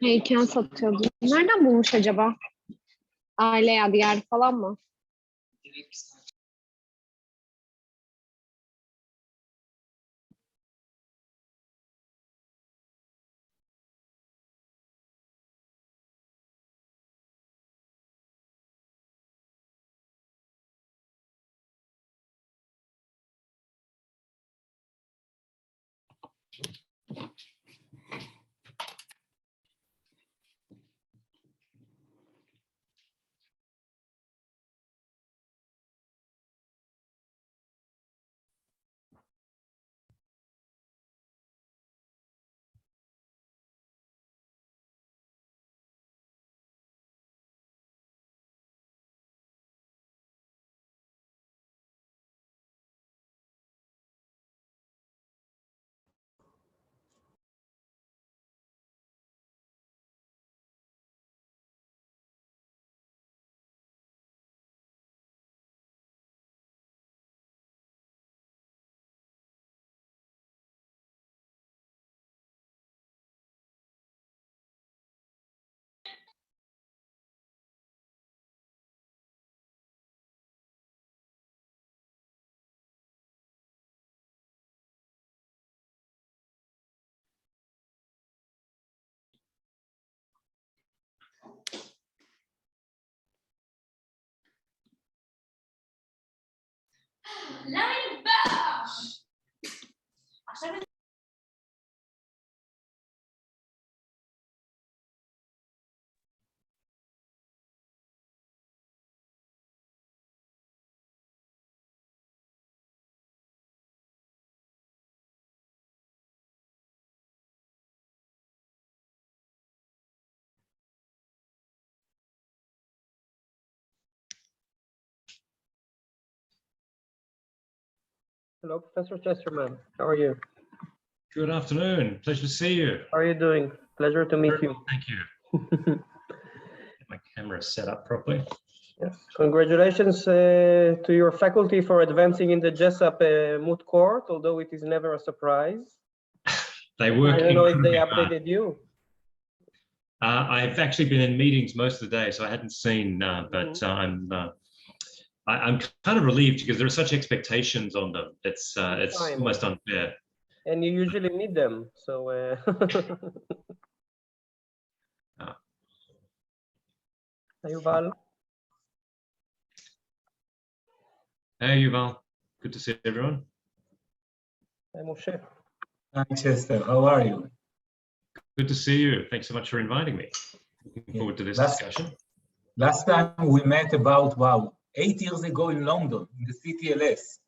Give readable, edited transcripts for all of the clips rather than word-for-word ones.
Heykel satıyordu. Nereden bulmuş acaba? Aile yadigarı falan mı? Hello, Professor Chesterman. How are you? Good afternoon. Pleasure to see you. How are you doing? Pleasure to meet Very you. well, thank you. Get my camera set up properly. Yes. Congratulations to your faculty for advancing in the JESUP moot court, although it is never a surprise. They work. I don't know if they incredibly hard. updated you. I've actually been in meetings most of the day, so I hadn't seen, but I'm kind of relieved because there are such expectations on them. It's almost unfair. And you usually need them, so. Hi, Yuval. Hey, Yuval. Good to see everyone. Hi, Moshe. Hi, Chester. How are you? Good to see you. Thanks so much for inviting me. Looking forward to this discussion. Last time we met about, wow, 8 years ago in London, in the CTLS.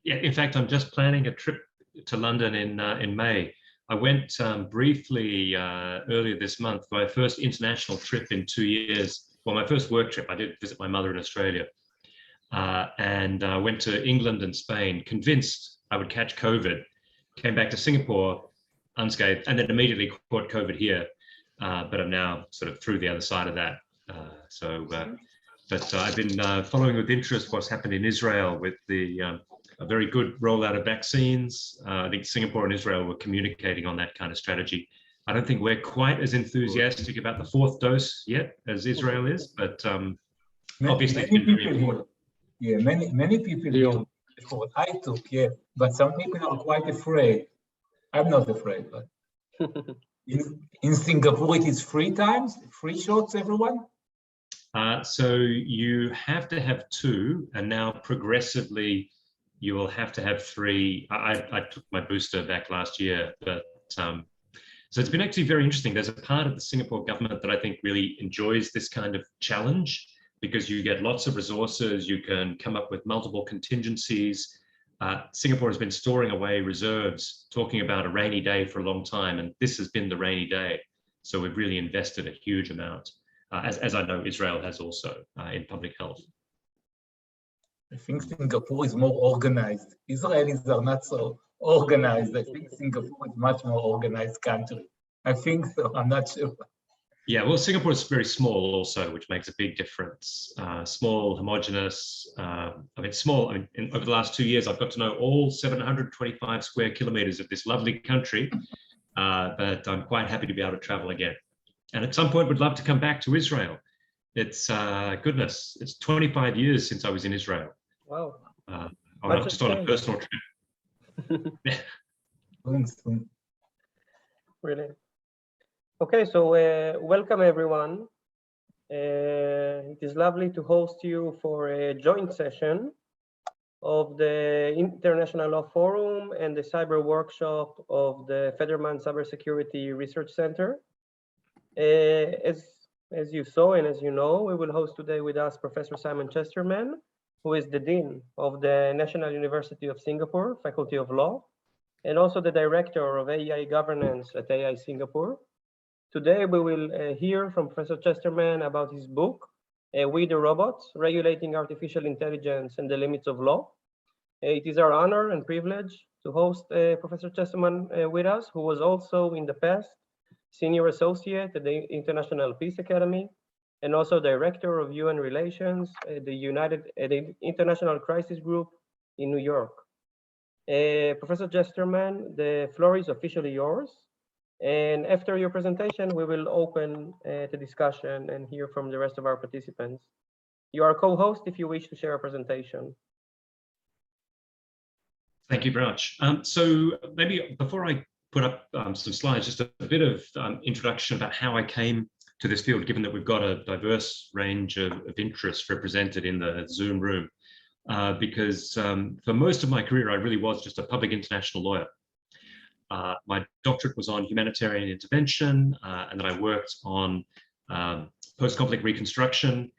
Yeah, in fact, I'm just planning a trip to London in May. I went briefly earlier this month, my first international trip in 2 years. Well, my first work trip. I did visit my mother in Australia, and went to England and Spain, convinced I would catch COVID. Came back to Singapore unscathed, and then immediately caught COVID here. But I'm now sort of through the other side of that. But I've been following with interest what's happened in Israel with the a very good rollout of vaccines. I think Singapore and Israel were communicating on that kind of strategy. I don't think we're quite as enthusiastic about the fourth dose yet as Israel is, but obviously it's been very important. Yeah, many people do. I took, yeah, but some people are quite afraid. I'm not afraid, but in Singapore it is 3 times, 3 shots, everyone. So you have to have 2, and now progressively you will have to have 3. I took my booster back last year, but so it's been actually very interesting. There's a part of the Singapore government that I think really enjoys this kind of challenge because you get lots of resources, you can come up with multiple contingencies. Singapore has been storing away reserves, talking about a rainy day for a long time, and this has been the rainy day. So we've really invested a huge amount, as I know Israel has also in public health. I think Singapore is more organized. Israelis are not so organized. I think Singapore is much more organized country. I think so. I'm not sure. Yeah, well, Singapore is very small also, which makes a big difference. Small, homogenous. Small. Over the last 2 years, I've got to know all 725 square kilometers of this lovely country. but I'm quite happy to be able to travel again. And at some point would love to come back to Israel. It's goodness, it's 25 years since I was in Israel. Wow. I'm just on a personal trip. Brilliant. Okay, so welcome everyone. It is lovely to host you for a joint session of the International Law Forum and the Cyber Workshop of the Federman Cybersecurity Research Center. As you saw and as you know, we will host today with us Professor Simon Chesterman, who is the Dean of the National University of Singapore, Faculty of Law, and also the Director of AI Governance at AI Singapore. Today, we will hear from Professor Chesterman about his book, We the Robots, Regulating Artificial Intelligence and the Limits of Law. It is our honor and privilege to host Professor Chesterman with us, who was also in the past Senior Associate at the International Peace Academy, and also Director of UN Relations at the International Crisis Group in New York. Professor Chesterman, the floor is officially yours. And after your presentation, we will open the discussion and hear from the rest of our participants. You are co-host if you wish to share a presentation. Thank you very much. So maybe before I put up some slides, just a bit of introduction about how I came to this field, given that we've got a diverse range of interests represented in the Zoom room. Because for most of my career, I really was just a public international lawyer. My doctorate was on humanitarian intervention, and then I worked on post-conflict reconstruction,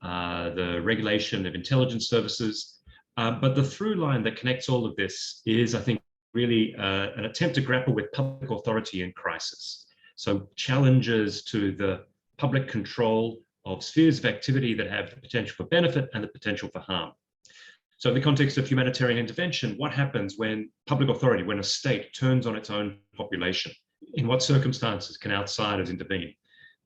the regulation of intelligence services. But the through line that connects all of this is, I think, really an attempt to grapple with public authority in crisis. So challenges to the public control of spheres of activity that have the potential for benefit and the potential for harm. So in the context of humanitarian intervention, what happens when public authority, when a state turns on its own population? In what circumstances can outsiders intervene?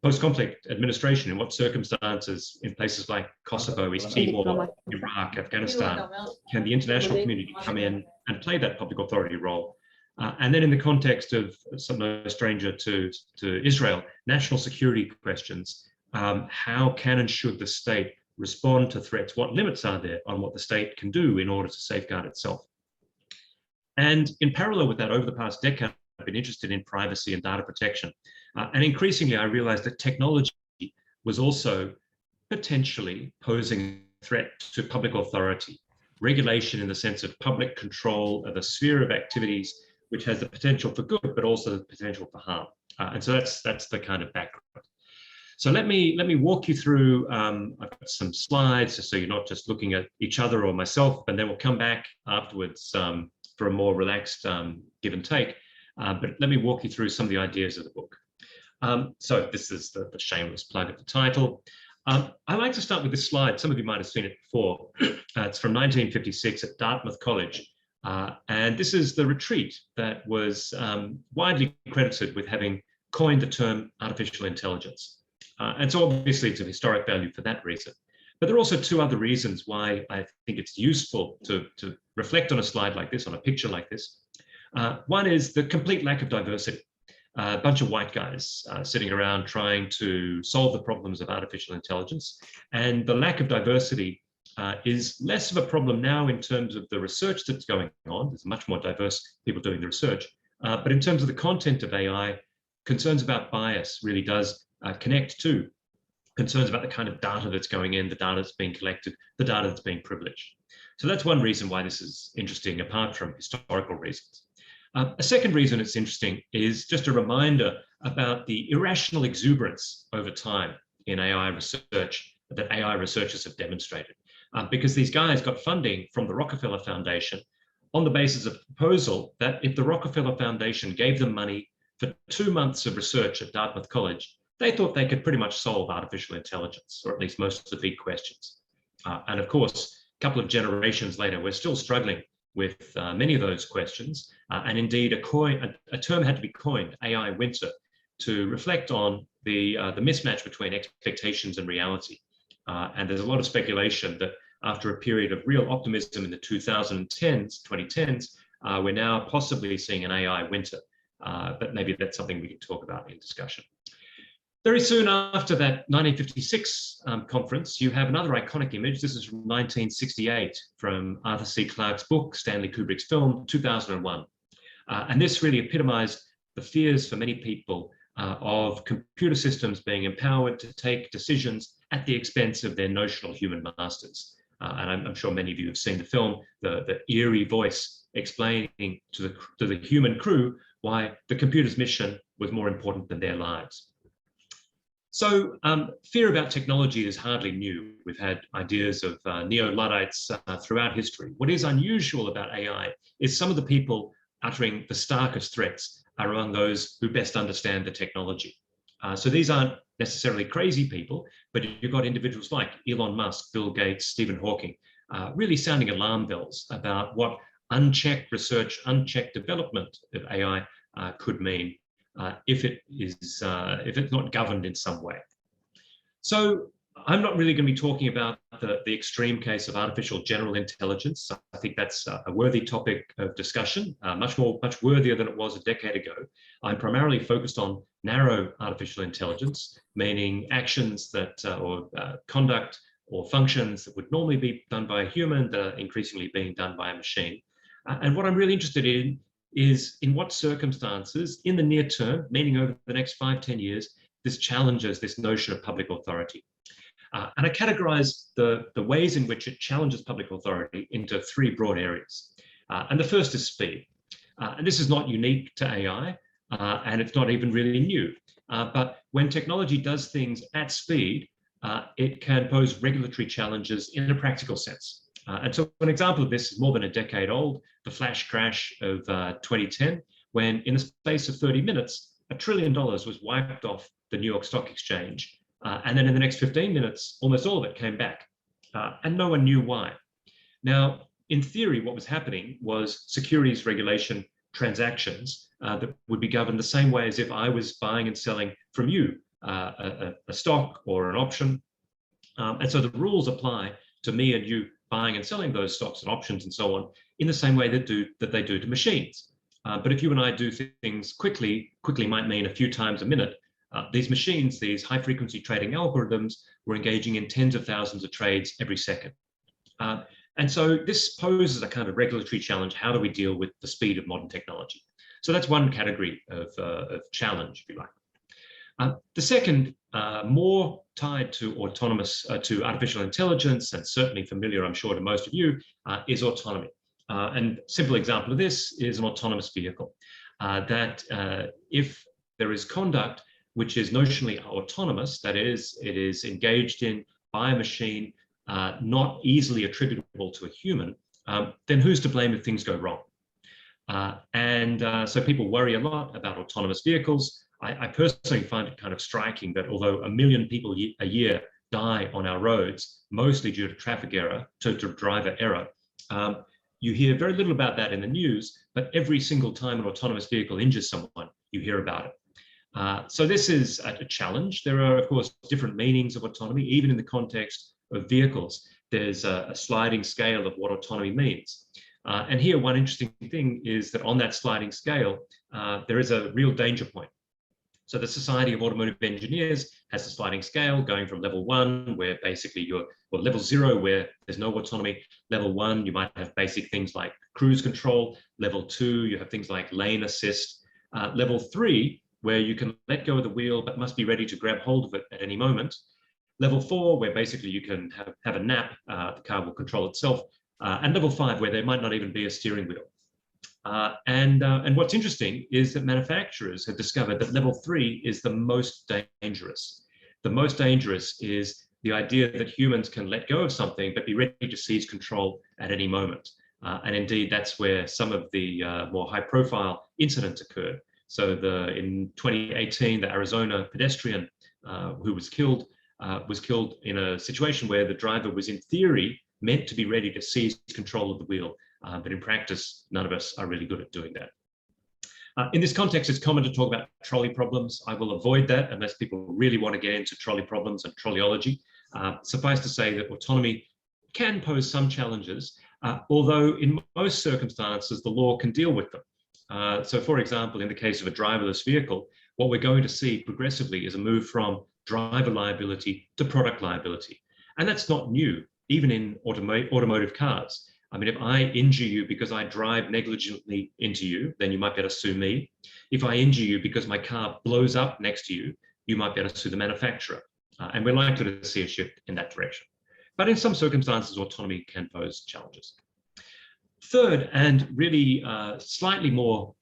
Post-conflict administration, in what circumstances in places like Kosovo, East Timor, Iraq, Afghanistan, can the international community come in and play that public authority role? And then in the context of something no stranger to Israel, national security questions, how can and should the state respond to threats? What limits are there on what the state can do in order to safeguard itself? And in parallel with that, over the past decade, I've been interested in privacy and data protection. And increasingly, I realized that technology was also potentially posing a threat to public authority, regulation in the sense of public control of a sphere of activities which has the potential for good, but also the potential for harm. And so that's the kind of background. So let me walk you through, I've got some slides just so you're not just looking at each other or myself, and then we'll come back afterwards for a more relaxed give and take. But let me walk you through some of the ideas of the book. So this is the shameless plug of the title. I like to start with this slide. Some of you might have seen it before. It's from 1956 at Dartmouth College. And this is the retreat that was widely credited with having coined the term artificial intelligence. And so obviously it's of historic value for that reason. But there are also two other reasons why I think it's useful to reflect on a slide like this, on a picture like this. One is the complete lack of diversity. A bunch of white guys sitting around trying to solve the problems of artificial intelligence. And the lack of diversity is less of a problem now in terms of the research that's going on. There's much more diverse people doing the research. But in terms of the content of AI, concerns about bias really does connect to concerns about the kind of data that's going in, the data that's being collected, the data that's being privileged. So that's one reason why this is interesting, apart from historical reasons. A second reason it's interesting is just a reminder about the irrational exuberance over time in AI research that AI researchers have demonstrated. Because these guys got funding from the Rockefeller Foundation on the basis of a proposal that if the Rockefeller Foundation gave them money for 2 months of research at Dartmouth College, they thought they could pretty much solve artificial intelligence, or at least most of the big questions. And of course, a couple of generations later, we're still struggling with many of those questions. And indeed, a term had to be coined, AI winter, to reflect on the mismatch between expectations and reality. And there's a lot of speculation that after a period of real optimism in the 2010s, we're now possibly seeing an AI winter. but maybe that's something we can talk about in discussion. Very soon after that 1956 conference, you have another iconic image. This is from 1968 from Arthur C. Clarke's book, Stanley Kubrick's film, 2001. And this really epitomized the fears for many people of computer systems being empowered to take decisions at the expense of their notional human masters. And I'm sure many of you have seen the film, the eerie voice explaining to the human crew why the computer's mission was more important than their lives. So fear about technology is hardly new. We've had ideas of neo-Luddites throughout history. What is unusual about AI is some of the people uttering the starkest threats are among those who best understand the technology. So these aren't necessarily crazy people, but you've got individuals like Elon Musk, Bill Gates, Stephen Hawking, really sounding alarm bells about what unchecked research, unchecked development of AI could mean if it's not governed in some way. So I'm not really going to be talking about the extreme case of artificial general intelligence. I think that's a worthy topic of discussion, much worthier than it was a decade ago. I'm primarily focused on narrow artificial intelligence, meaning actions that or conduct or functions that would normally be done by a human that are increasingly being done by a machine. And what I'm really interested in is in what circumstances in the near term, meaning over the next 5-10 years, this challenges this notion of public authority. And I categorize the ways in which it challenges public authority into 3 broad areas. And the first is speed. And this is not unique to AI, and it's not even really new. But when technology does things at speed, it can pose regulatory challenges in a practical sense. And so an example of this is more than a decade old, the flash crash of 2010, when in the space of 30 minutes, $1 trillion was wiped off the New York Stock Exchange. And then in the next 15 minutes, almost all of it came back, and no one knew why. Now, in theory, what was happening was securities regulation transactions that would be governed the same way as if I was buying and selling from you a stock or an option. And so the rules apply to me and you buying and selling those stocks and options and so on in the same way that they do to machines. But if you and I do things quickly might mean a few times a minute. These machines, these high-frequency trading algorithms, were engaging in tens of thousands of trades every second. And so this poses a kind of regulatory challenge. How do we deal with the speed of modern technology? So that's one category of challenge, if you like. The second, more tied to to artificial intelligence, and certainly familiar, I'm sure, to most of you, is autonomy. And a simple example of this is an autonomous vehicle. That if there is conduct which is notionally autonomous, that is, it is engaged in by a machine, not easily attributable to a human, then who's to blame if things go wrong? So people worry a lot about autonomous vehicles. I personally find it kind of striking that although 1 million people a year die on our roads, mostly due to traffic error, to driver error, you hear very little about that in the news, but every single time an autonomous vehicle injures someone, you hear about it. So this is a challenge. There are, of course, different meanings of autonomy, even in the context of vehicles. There's a sliding scale of what autonomy means. And here, one interesting thing is that on that sliding scale, there is a real danger point. So the Society of Automotive Engineers has a sliding scale going from level 1, where basically level 0, where there's no autonomy. Level 1, you might have basic things like cruise control. Level 2, you have things like lane assist. Level 3, where you can let go of the wheel, but must be ready to grab hold of it at any moment. Level 4, where basically you can have a nap, the car will control itself. And level 5, where there might not even be a steering wheel. And what's interesting is that manufacturers have discovered that level 3 is the most dangerous. The most dangerous is the idea that humans can let go of something, but be ready to seize control at any moment. And indeed, that's where some of the more high-profile incidents occurred. So in 2018, the Arizona pedestrian who was killed in a situation where the driver was in theory meant to be ready to seize control of the wheel. But in practice, none of us are really good at doing that. In this context, it's common to talk about trolley problems. I will avoid that unless people really want to get into trolley problems and trolleyology. Suffice to say that autonomy can pose some challenges, although in most circumstances, the law can deal with them. So for example, in the case of a driverless vehicle, what we're going to see progressively is a move from driver liability to product liability. And that's not new, even in automotive cars. I mean, if I injure you because I drive negligently into you, then you might be able to sue me. If I injure you because my car blows up next to you, you might be able to sue the manufacturer. And we're likely to see a shift in that direction. But in some circumstances, autonomy can pose challenges. Third, and really slightly more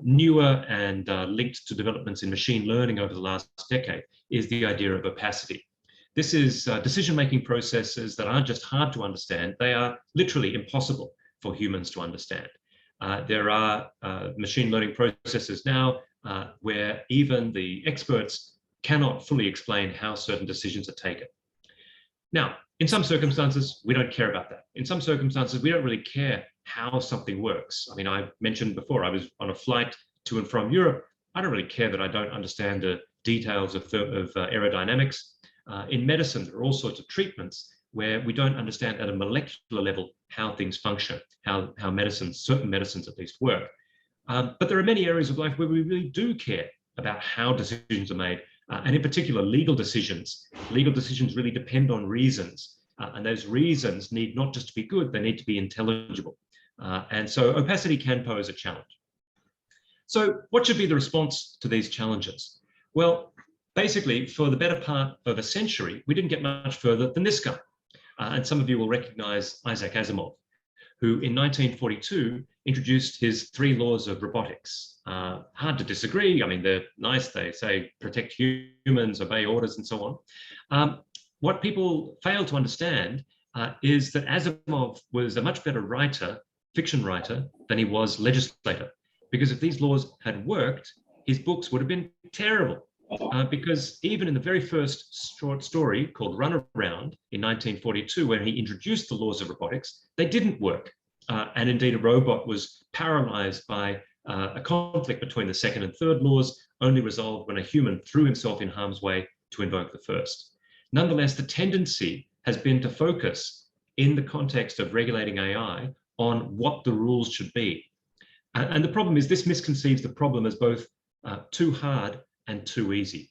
newer and linked to developments in machine learning over the last decade, is the idea of opacity. This is decision-making processes that aren't just hard to understand, they are literally impossible for humans to understand. There are machine learning processes now where even the experts cannot fully explain how certain decisions are taken. Now, in some circumstances, we don't care about that. In some circumstances, we don't really care how something works. I mean, I mentioned before, I was on a flight to and from Europe. I don't really care that I don't understand the details of aerodynamics. In medicine, there are all sorts of treatments where we don't understand at a molecular level how things function, how certain medicines at least work. But there are many areas of life where we really do care about how decisions are made. And in particular, legal decisions. Legal decisions really depend on reasons. And those reasons need not just to be good, they need to be intelligible. And so opacity can pose a challenge. So what should be the response to these challenges? Well, basically, for the better part of a century, we didn't get much further than this guy. And some of you will recognize Isaac Asimov, who in 1942 introduced his 3 laws of robotics. Hard to disagree. I mean, they're nice. They say protect humans, obey orders, and so on. What people fail to understand is that Asimov was a much better writer, fiction writer, than he was legislator. Because if these laws had worked, his books would have been terrible. Because even in the very first short story called Runaround in 1942, when he introduced the laws of robotics, they didn't work. And indeed, a robot was paralyzed by a conflict between the second and third laws, only resolved when a human threw himself in harm's way to invoke the first. Nonetheless, the tendency has been to focus in the context of regulating AI on what the rules should be. And the problem is this misconceives the problem as both too hard and too easy.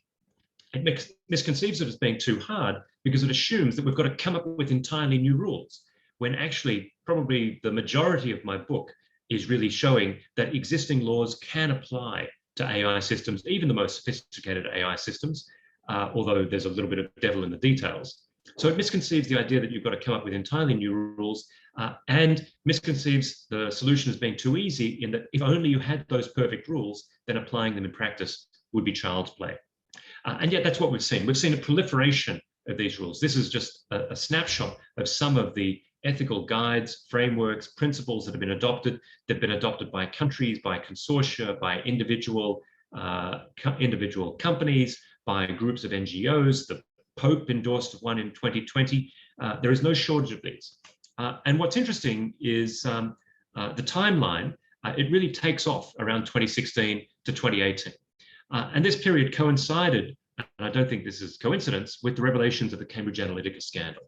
It misconceives it as being too hard because it assumes that we've got to come up with entirely new rules, when actually probably the majority of my book is really showing that existing laws can apply to AI systems, even the most sophisticated AI systems, although there's a little bit of devil in the details. So it misconceives the idea that you've got to come up with entirely new rules, and misconceives the solution as being too easy, in that if only you had those perfect rules, then applying them in practice would be child's play. And yet that's what we've seen. We've seen a proliferation of these rules. This is just a snapshot of some of the ethical guides, frameworks, principles that have been adopted. They've been adopted by countries, by consortia, by individual companies, by groups of NGOs. The Pope endorsed one in 2020. There is no shortage of these. And what's interesting is the timeline. It really takes off around 2016 to 2018. And this period coincided, and I don't think this is coincidence, with the revelations of the Cambridge Analytica scandal.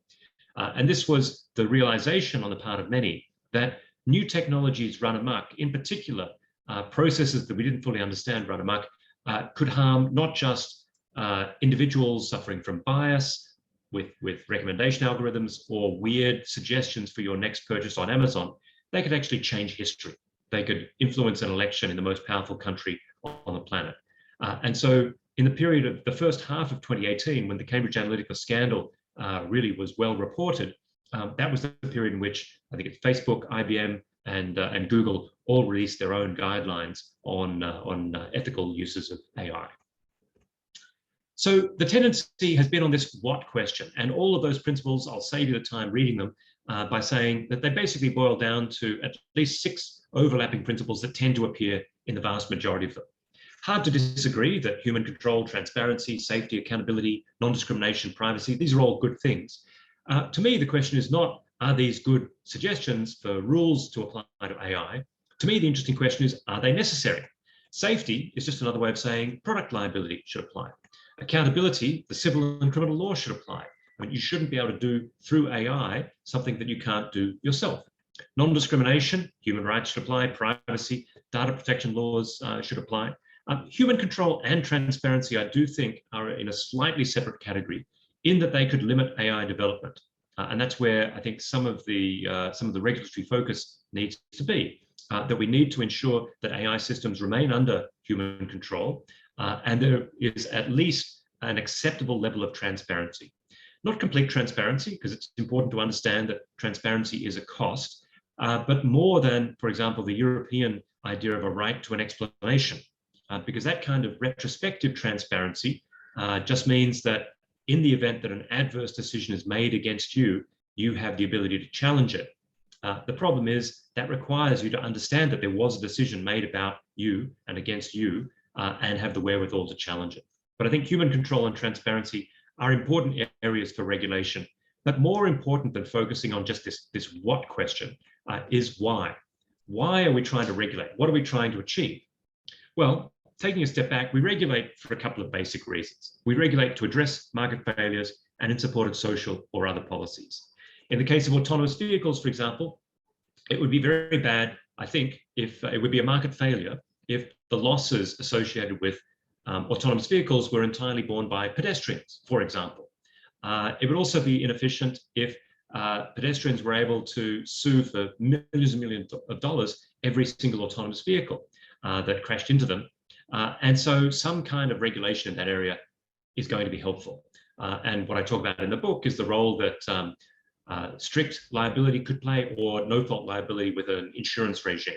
And this was the realization on the part of many that new technologies run amok, in particular, processes that we didn't fully understand run amok, could harm not just individuals suffering from bias with recommendation algorithms or weird suggestions for your next purchase on Amazon. They could actually change history. They could influence an election in the most powerful country on the planet. And so in the period of the first half of 2018, when the Cambridge Analytica scandal really was well reported, that was the period in which I think it's Facebook, IBM, and Google all released their own guidelines on ethical uses of AI. So the tendency has been on this what question, and all of those principles, I'll save you the time reading them by saying that they basically boil down to at least 6 overlapping principles that tend to appear in the vast majority of them. Hard to disagree that human control, transparency, safety, accountability, non-discrimination, privacy, these are all good things. To me, the question is not, are these good suggestions for rules to apply to AI? To me, the interesting question is, are they necessary? Safety is just another way of saying product liability should apply. Accountability, the civil and criminal law should apply. I mean, you shouldn't be able to do through AI something that you can't do yourself. Non-discrimination, human rights should apply. Privacy, data protection laws should apply. Human control and transparency, I do think, are in a slightly separate category in that they could limit AI development. And that's where I think some of the regulatory focus needs to be, that we need to ensure that AI systems remain under human control, and there is at least an acceptable level of transparency. Not complete transparency, because it's important to understand that transparency is a cost, but more than, for example, the European idea of a right to an explanation, because that kind of retrospective transparency just means that in the event that an adverse decision is made against you, you have the ability to challenge it. The problem is that requires you to understand that there was a decision made about you and against you, and have the wherewithal to challenge it. But I think human control and transparency are important areas for regulation. But more important than focusing on just this what question is why. Why are we trying to regulate? What are we trying to achieve? Well, taking a step back, we regulate for a couple of basic reasons. We regulate to address market failures and in support of social or other policies. In the case of autonomous vehicles, for example, it would be very bad, I think, if it would be a market failure if the losses associated with autonomous vehicles were entirely borne by pedestrians, for example. It would also be inefficient if pedestrians were able to sue for millions and millions of dollars every single autonomous vehicle that crashed into them. And so some kind of regulation in that area is going to be helpful. And what I talk about in the book is the role that strict liability could play, or no-fault liability with an insurance regime.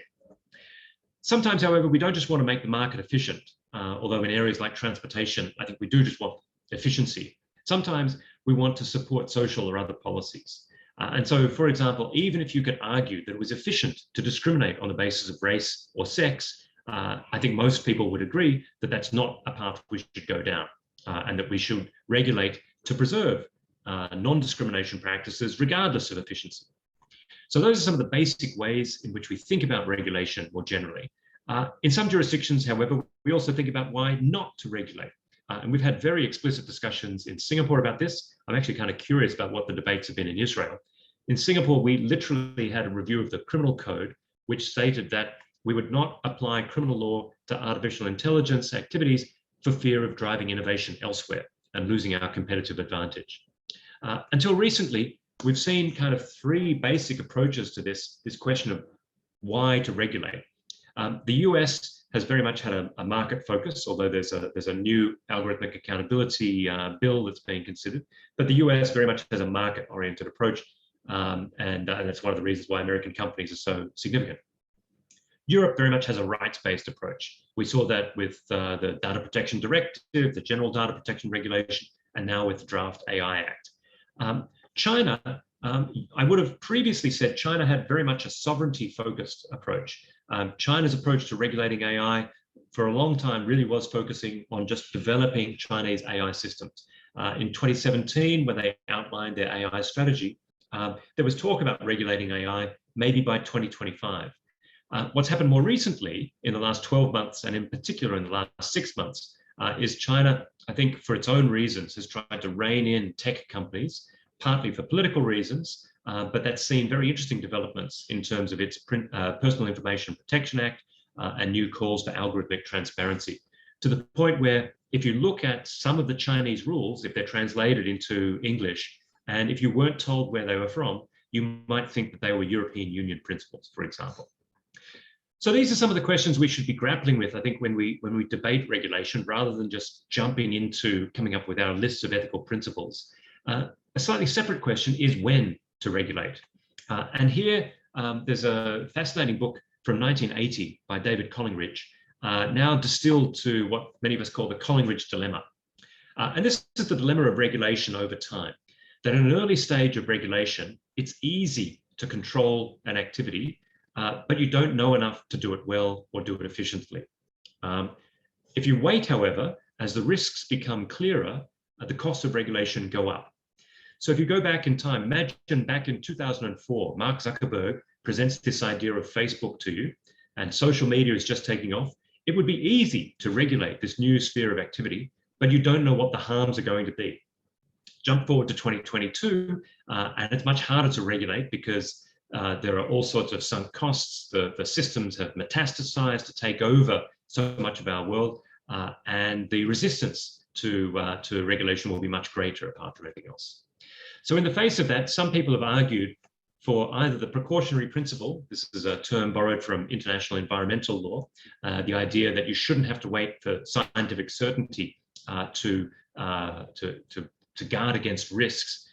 Sometimes, however, we don't just want to make the market efficient, although in areas like transportation, I think we do just want efficiency. Sometimes we want to support social or other policies. And so, for example, even if you could argue that it was efficient to discriminate on the basis of race or sex, I think most people would agree that that's not a path we should go down, and that we should regulate to preserve non-discrimination practices regardless of efficiency. So those are some of the basic ways in which we think about regulation more generally. In some jurisdictions, however, we also think about why not to regulate. And we've had very explicit discussions in Singapore about this. I'm actually kind of curious about what the debates have been in Israel. In Singapore, we literally had a review of the criminal code, which stated that we would not apply criminal law to artificial intelligence activities for fear of driving innovation elsewhere and losing our competitive advantage. Until recently, we've seen kind of three basic approaches to this question of why to regulate. The US has very much had a market focus, although there's a new algorithmic accountability bill that's being considered. But the US very much has a market-oriented approach, and that's one of the reasons why American companies are so significant. Europe very much has a rights-based approach. We saw that with the Data Protection Directive, the General Data Protection Regulation, and now with the Draft AI Act. China, I would have previously said China had very much a sovereignty-focused approach. China's approach to regulating AI for a long time really was focusing on just developing Chinese AI systems. In 2017, when they outlined their AI strategy, there was talk about regulating AI maybe by 2025. What's happened more recently in the last 12 months, and in particular in the last 6 months, is China, I think for its own reasons, has tried to rein in tech companies, partly for political reasons, but that's seen very interesting developments in terms of its Personal Information Protection Act and new calls for algorithmic transparency, to the point where if you look at some of the Chinese rules, if they're translated into English, and if you weren't told where they were from, you might think that they were European Union principles, for example. So these are some of the questions we should be grappling with, I think, when we debate regulation, rather than just jumping into coming up with our lists of ethical principles. A slightly separate question is when to regulate. And here, there's a fascinating book from 1980 by David Collingridge, now distilled to what many of us call the Collingridge dilemma. And this is the dilemma of regulation over time, that in an early stage of regulation, it's easy to control an activity, but you don't know enough to do it well or do it efficiently. If you wait, however, as the risks become clearer, the costs of regulation go up. So if you go back in time, imagine back in 2004, Mark Zuckerberg presents this idea of Facebook to you, and social media is just taking off. It would be easy to regulate this new sphere of activity, but you don't know what the harms are going to be. Jump forward to 2022, and it's much harder to regulate because There are all sorts of sunk costs. The systems have metastasized to take over so much of our world, and the resistance to regulation will be much greater apart from everything else. So in the face of that, some people have argued for either the precautionary principle, this is a term borrowed from international environmental law, the idea that you shouldn't have to wait for scientific certainty to guard against risks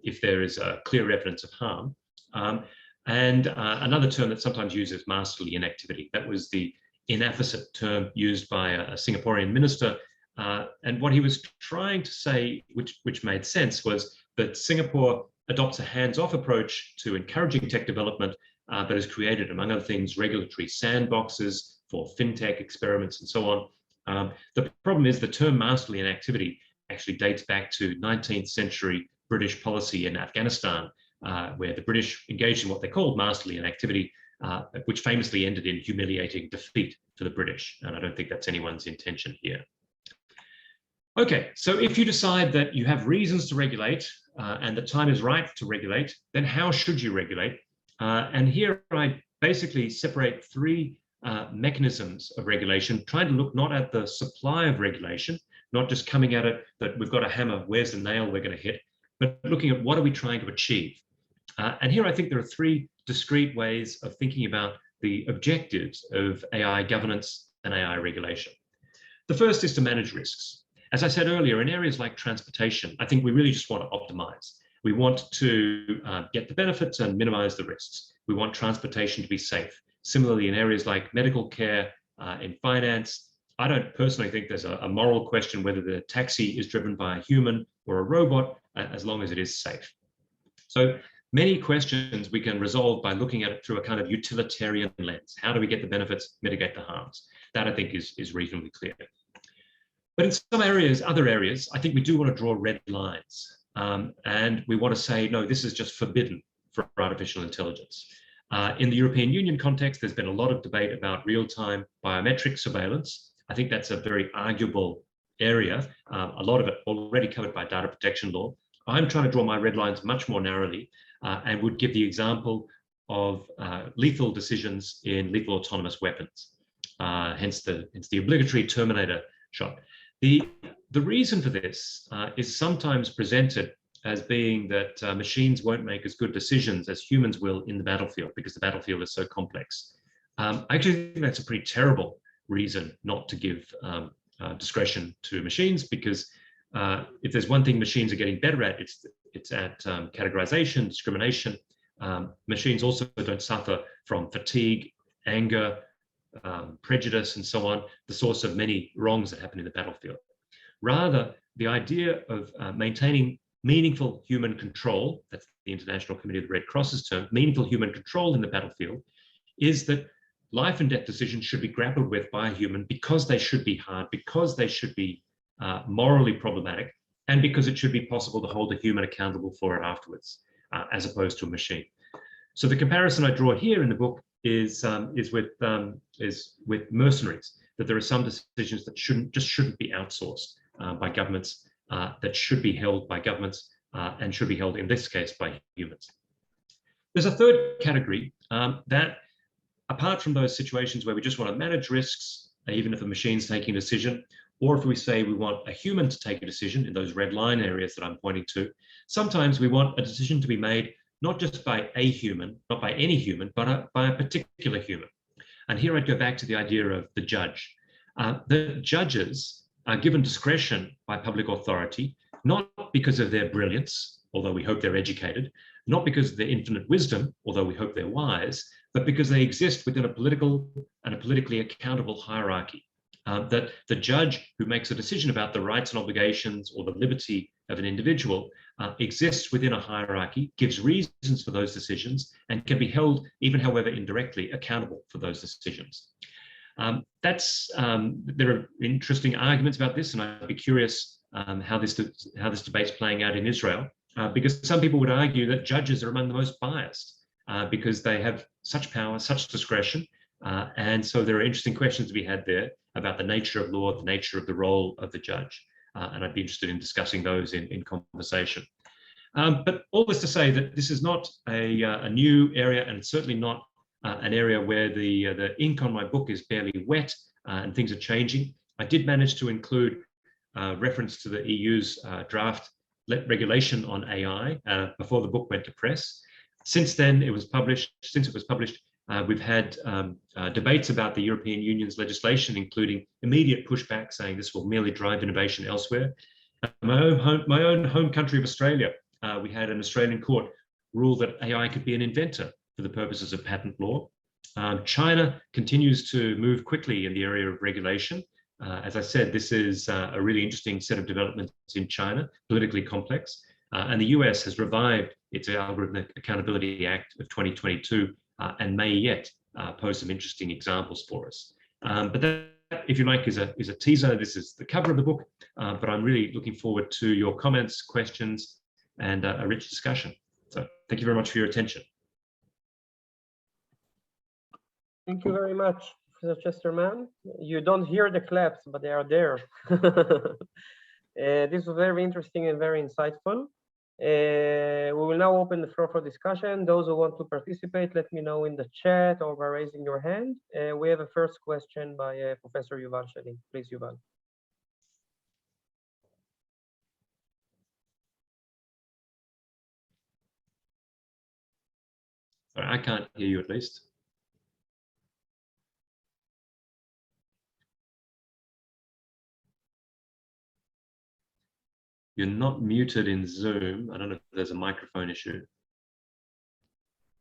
if there is clear evidence of harm. And another term that's sometimes used is masterly inactivity. That was the inapposite term used by a Singaporean minister. And what he was trying to say, which made sense, was that Singapore adopts a hands-off approach to encouraging tech development that has created, among other things, regulatory sandboxes for fintech experiments and so on. The problem is the term masterly inactivity actually dates back to 19th century British policy in Afghanistan, where the British engaged in what they called masterly inactivity, which famously ended in humiliating defeat for the British. And I don't think that's anyone's intention here. Okay, so if you decide that you have reasons to regulate and the time is right to regulate, then how should you regulate? And here I basically separate three mechanisms of regulation, trying to look not at the supply of regulation, not just coming at it that we've got a hammer, where's the nail we're going to hit, but looking at what are we trying to achieve. And here I think there are three discrete ways of thinking about the objectives of AI governance and AI regulation. The first is to manage risks. As I said earlier, in areas like transportation, I think we really just want to optimize. We want to get the benefits and minimize the risks. We want transportation to be safe. Similarly, in areas like medical care, in finance, I don't personally think there's a moral question whether the taxi is driven by a human or a robot, as long as it is safe. So many questions we can resolve by looking at it through a kind of utilitarian lens. How do we get the benefits, mitigate the harms? That I think is reasonably clear. But in some areas, other areas, I think we do want to draw red lines. And we want to say, no, this is just forbidden for artificial intelligence. In the European Union context, there's been a lot of debate about real-time biometric surveillance. I think that's a very arguable area, a lot of it already covered by data protection law. I'm trying to draw my red lines much more narrowly and would give the example of lethal decisions in lethal autonomous weapons, hence the obligatory Terminator shot. The reason for this is sometimes presented as being that machines won't make as good decisions as humans will in the battlefield because the battlefield is so complex. I actually think that's a pretty terrible reason not to give discretion to machines, because if there's one thing machines are getting better at, it's at categorization, discrimination. Machines also don't suffer from fatigue, anger, prejudice, and so on, the source of many wrongs that happen in the battlefield. Rather, the idea of maintaining meaningful human control, that's the International Committee of the Red Cross's term, meaningful human control in the battlefield, is that life and death decisions should be grappled with by a human because they should be hard, because they should be morally problematic, and because it should be possible to hold a human accountable for it afterwards, as opposed to a machine. So the comparison I draw here in the book is with mercenaries, that there are some decisions that shouldn't be outsourced by governments, that should be held by governments, and should be held in this case by humans. There's a third category that, apart from those situations where we just want to manage risks, even if a machine's taking a decision, or if we say we want a human to take a decision in those red line areas that I'm pointing to, sometimes we want a decision to be made not just by a human, not by any human, but by a particular human. And here I'd go back to the idea of the judge. The judges are given discretion by public authority, not because of their brilliance, although we hope they're educated, not because of their infinite wisdom, although we hope they're wise, but because they exist within a political and a politically accountable hierarchy. That the judge who makes a decision about the rights and obligations or the liberty of an individual exists within a hierarchy, gives reasons for those decisions, and can be held, even however indirectly, accountable for those decisions. There are interesting arguments about this, and I'd be curious how this debate's playing out in Israel, because some people would argue that judges are among the most biased because they have such power, such discretion, and so there are interesting questions to be had there about the nature of law, the nature of the role of the judge, and I'd be interested in discussing those in conversation. But all this to say that this is not a new area, and it's certainly not an area where the ink on my book is barely wet and things are changing. I did manage to include reference to the EU's draft regulation on AI before the book went to press. Since then, it was published. We've had debates about the European Union's legislation, including immediate pushback saying this will merely drive innovation elsewhere. My own home country of Australia, we had an Australian court rule that AI could be an inventor for the purposes of patent law. China continues to move quickly in the area of regulation. As I said, this is a really interesting set of developments in China, politically complex. And the US has revived its Algorithmic Accountability Act of 2022 and may yet pose some interesting examples for us. But that, if you like, is a teaser. This is the cover of the book, but I'm really looking forward to your comments, questions, and a rich discussion. So thank you very much for your attention. Thank you very much, Professor Chesterman. You don't hear the claps, but they are there. This was very interesting and very insightful. We will now open the floor for discussion. Those who want to participate, let me know in the chat or by raising your hand. We have a first question by Professor Yuval Shalim. Please, Yuval. Sorry, I can't hear you at least. You're not muted in Zoom. I don't know if there's a microphone issue.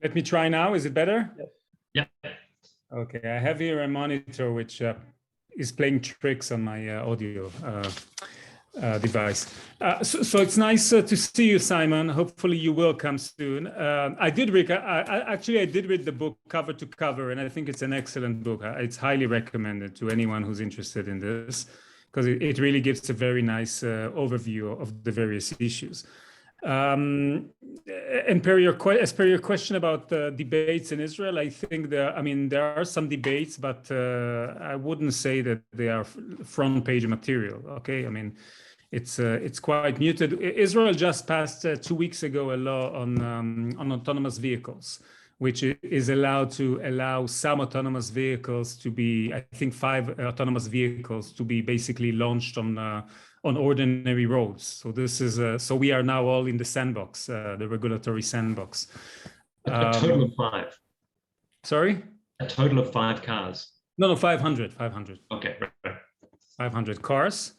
Let me try now. Is it better? Yes. Yeah. Okay, I have here a monitor which is playing tricks on my audio device. So it's nice to see you, Simon. Hopefully you will come soon. I did read the book cover to cover, and I think it's an excellent book. It's highly recommended to anyone who's interested in this, because it really gives a very nice overview of the various issues. And as per your question about the debates in Israel, I think there are some debates, but I wouldn't say that they are front page material. Okay, I mean, it's quite muted. Israel just passed 2 weeks ago a law on autonomous vehicles, which is allow some autonomous vehicles to be, I think 5 autonomous vehicles to be basically launched on ordinary roads. So this is so we are now all in the sandbox, the regulatory sandbox. A total of 5. Sorry? A total of 5 cars. No, 500. Okay. 500 cars.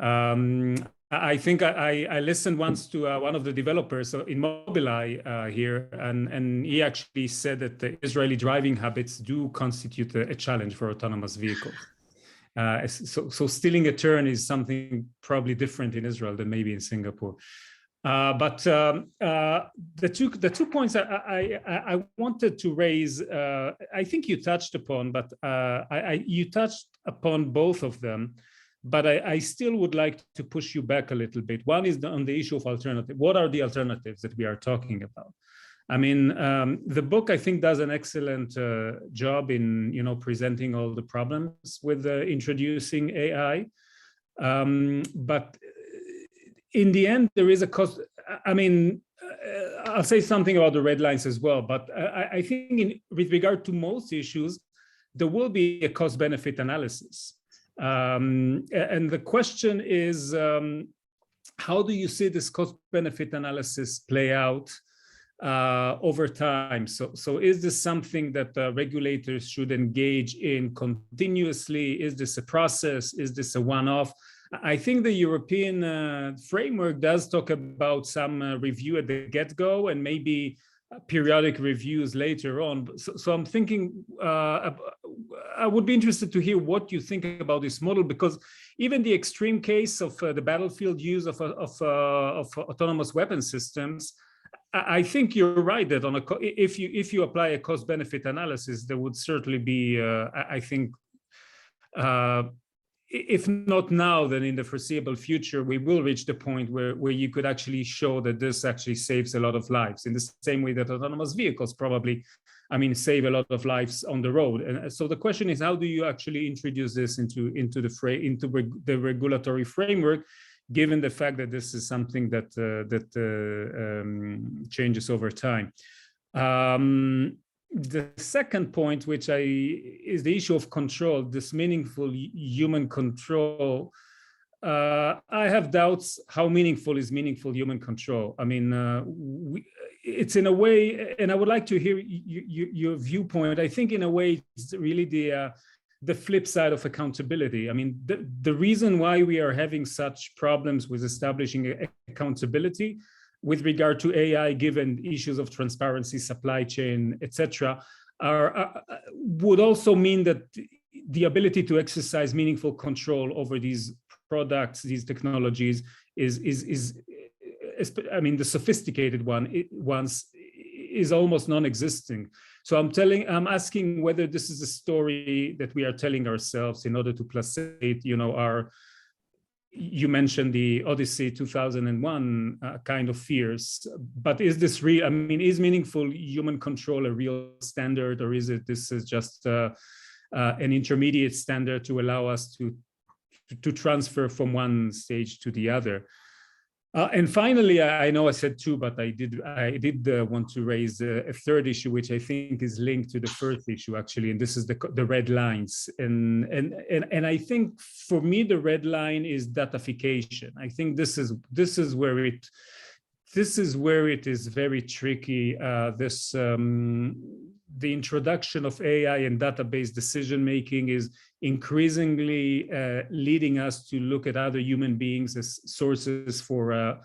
I think I listened once to one of the developers in Mobileye here, and he actually said that the Israeli driving habits do constitute a challenge for autonomous vehicles. So stealing a turn is something probably different in Israel than maybe in Singapore. But the two points I wanted to raise, I think you touched upon, but you touched upon both of them. But I still would like to push you back a little bit. One is on the issue of alternative. What are the alternatives that we are talking about? I mean, the book, I think, does an excellent job in presenting all the problems with introducing AI. But in the end, there is a cost. I mean, I'll say something about the red lines as well. But I think with regard to most issues, there will be a cost-benefit analysis. And the question is, how do you see this cost-benefit analysis play out over time? So is this something that regulators should engage in continuously? Is this a process? Is this a one-off? I think the European framework does talk about some review at the get-go and maybe periodic reviews later on. So I'm thinking, I would be interested to hear what you think about this model, because even the extreme case of the battlefield use of autonomous weapon systems, I think you're right that if you apply a cost-benefit analysis, there would certainly be, I think, if not now, then in the foreseeable future, we will reach the point where you could actually show that this actually saves a lot of lives, in the same way that autonomous vehicles probably, save a lot of lives on the road. And so the question is, how do you actually introduce this into the regulatory framework? given the fact that this is something that changes over time. The second point, which is the issue of control, this meaningful human control. I have doubts how meaningful is meaningful human control. I mean, it's in a way, and I would like to hear your viewpoint. I think in a way it's really the flip side of accountability. I mean, the reason why we are having such problems with establishing accountability with regard to AI, given issues of transparency, supply chain, etc., would also mean that the ability to exercise meaningful control over these products, these technologies, is I mean, the sophisticated ones is almost non-existent. So I'm asking whether this is a story that we are telling ourselves in order to placate, you mentioned the Odyssey 2001 kind of fears, but is this real? I mean, is meaningful human control a real standard, or this is just an intermediate standard to allow us to transfer from one stage to the other? And finally, I know I said two, but I did want to raise a third issue, which I think is linked to the first issue actually, and this is the red lines. And I think for me the red line is datafication. I think this is where it is very tricky. The introduction of AI and database decision making is increasingly leading us to look at other human beings as sources for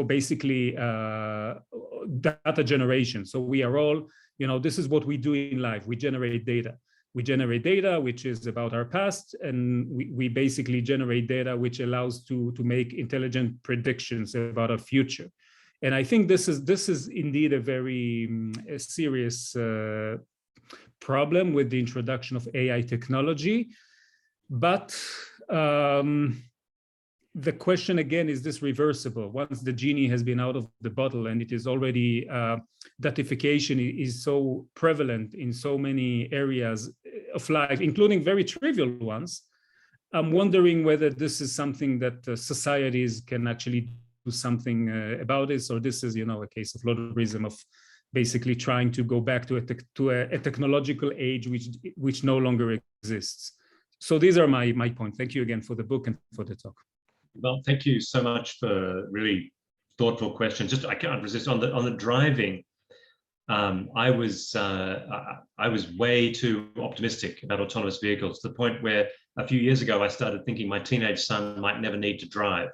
basically data generation. So we are all, this is what we do in life. We generate data. We generate data which is about our past, and we basically generate data which allows to make intelligent predictions about our future. And I think this is indeed a very serious problem with the introduction of AI technology. But the question again, is this reversible? Once the genie has been out of the bottle and it is already, datification is so prevalent in so many areas of life, including very trivial ones, I'm wondering whether this is something that societies can actually do something about this, or this is, a case of lotterism, of basically trying to go back to a technological age which no longer exists. So these are my points. Thank you again for the book and for the talk. Well, thank you so much for really thoughtful questions. Just I can't resist on the driving. I was way too optimistic about autonomous vehicles, to the point where a few years ago I started thinking my teenage son might never need to drive.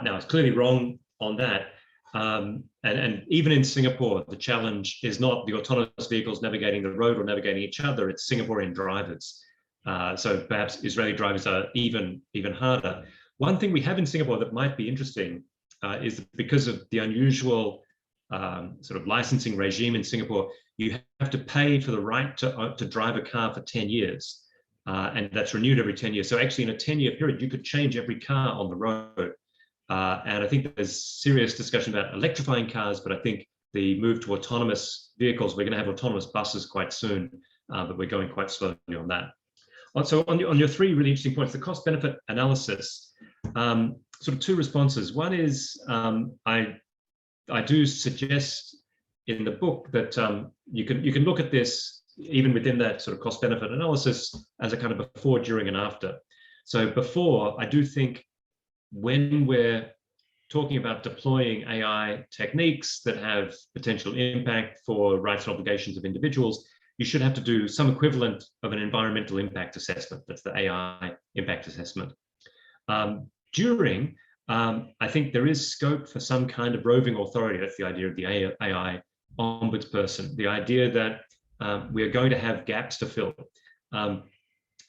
Now, it's clearly wrong on that. And even in Singapore, the challenge is not the autonomous vehicles navigating the road or navigating each other, it's Singaporean drivers. So perhaps Israeli drivers are even harder. One thing we have in Singapore that might be interesting is that because of the unusual sort of licensing regime in Singapore, you have to pay for the right to drive a car for 10 years. And that's renewed every 10 years. So actually in a 10-year period, you could change every car on the road. And I think there's serious discussion about electrifying cars, but I think the move to autonomous vehicles, we're going to have autonomous buses quite soon, but we're going quite slowly on that. So on your three really interesting points, the cost-benefit analysis, sort of two responses. One is I do suggest in the book that you can look at this even within that sort of cost-benefit analysis as a kind of before, during, and after. So before, I do think when we're talking about deploying AI techniques that have potential impact for rights and obligations of individuals, you should have to do some equivalent of an environmental impact assessment. That's the AI impact assessment. During, I think there is scope for some kind of roving authority. That's the idea of the AI ombudsperson, the idea that we're going to have gaps to fill.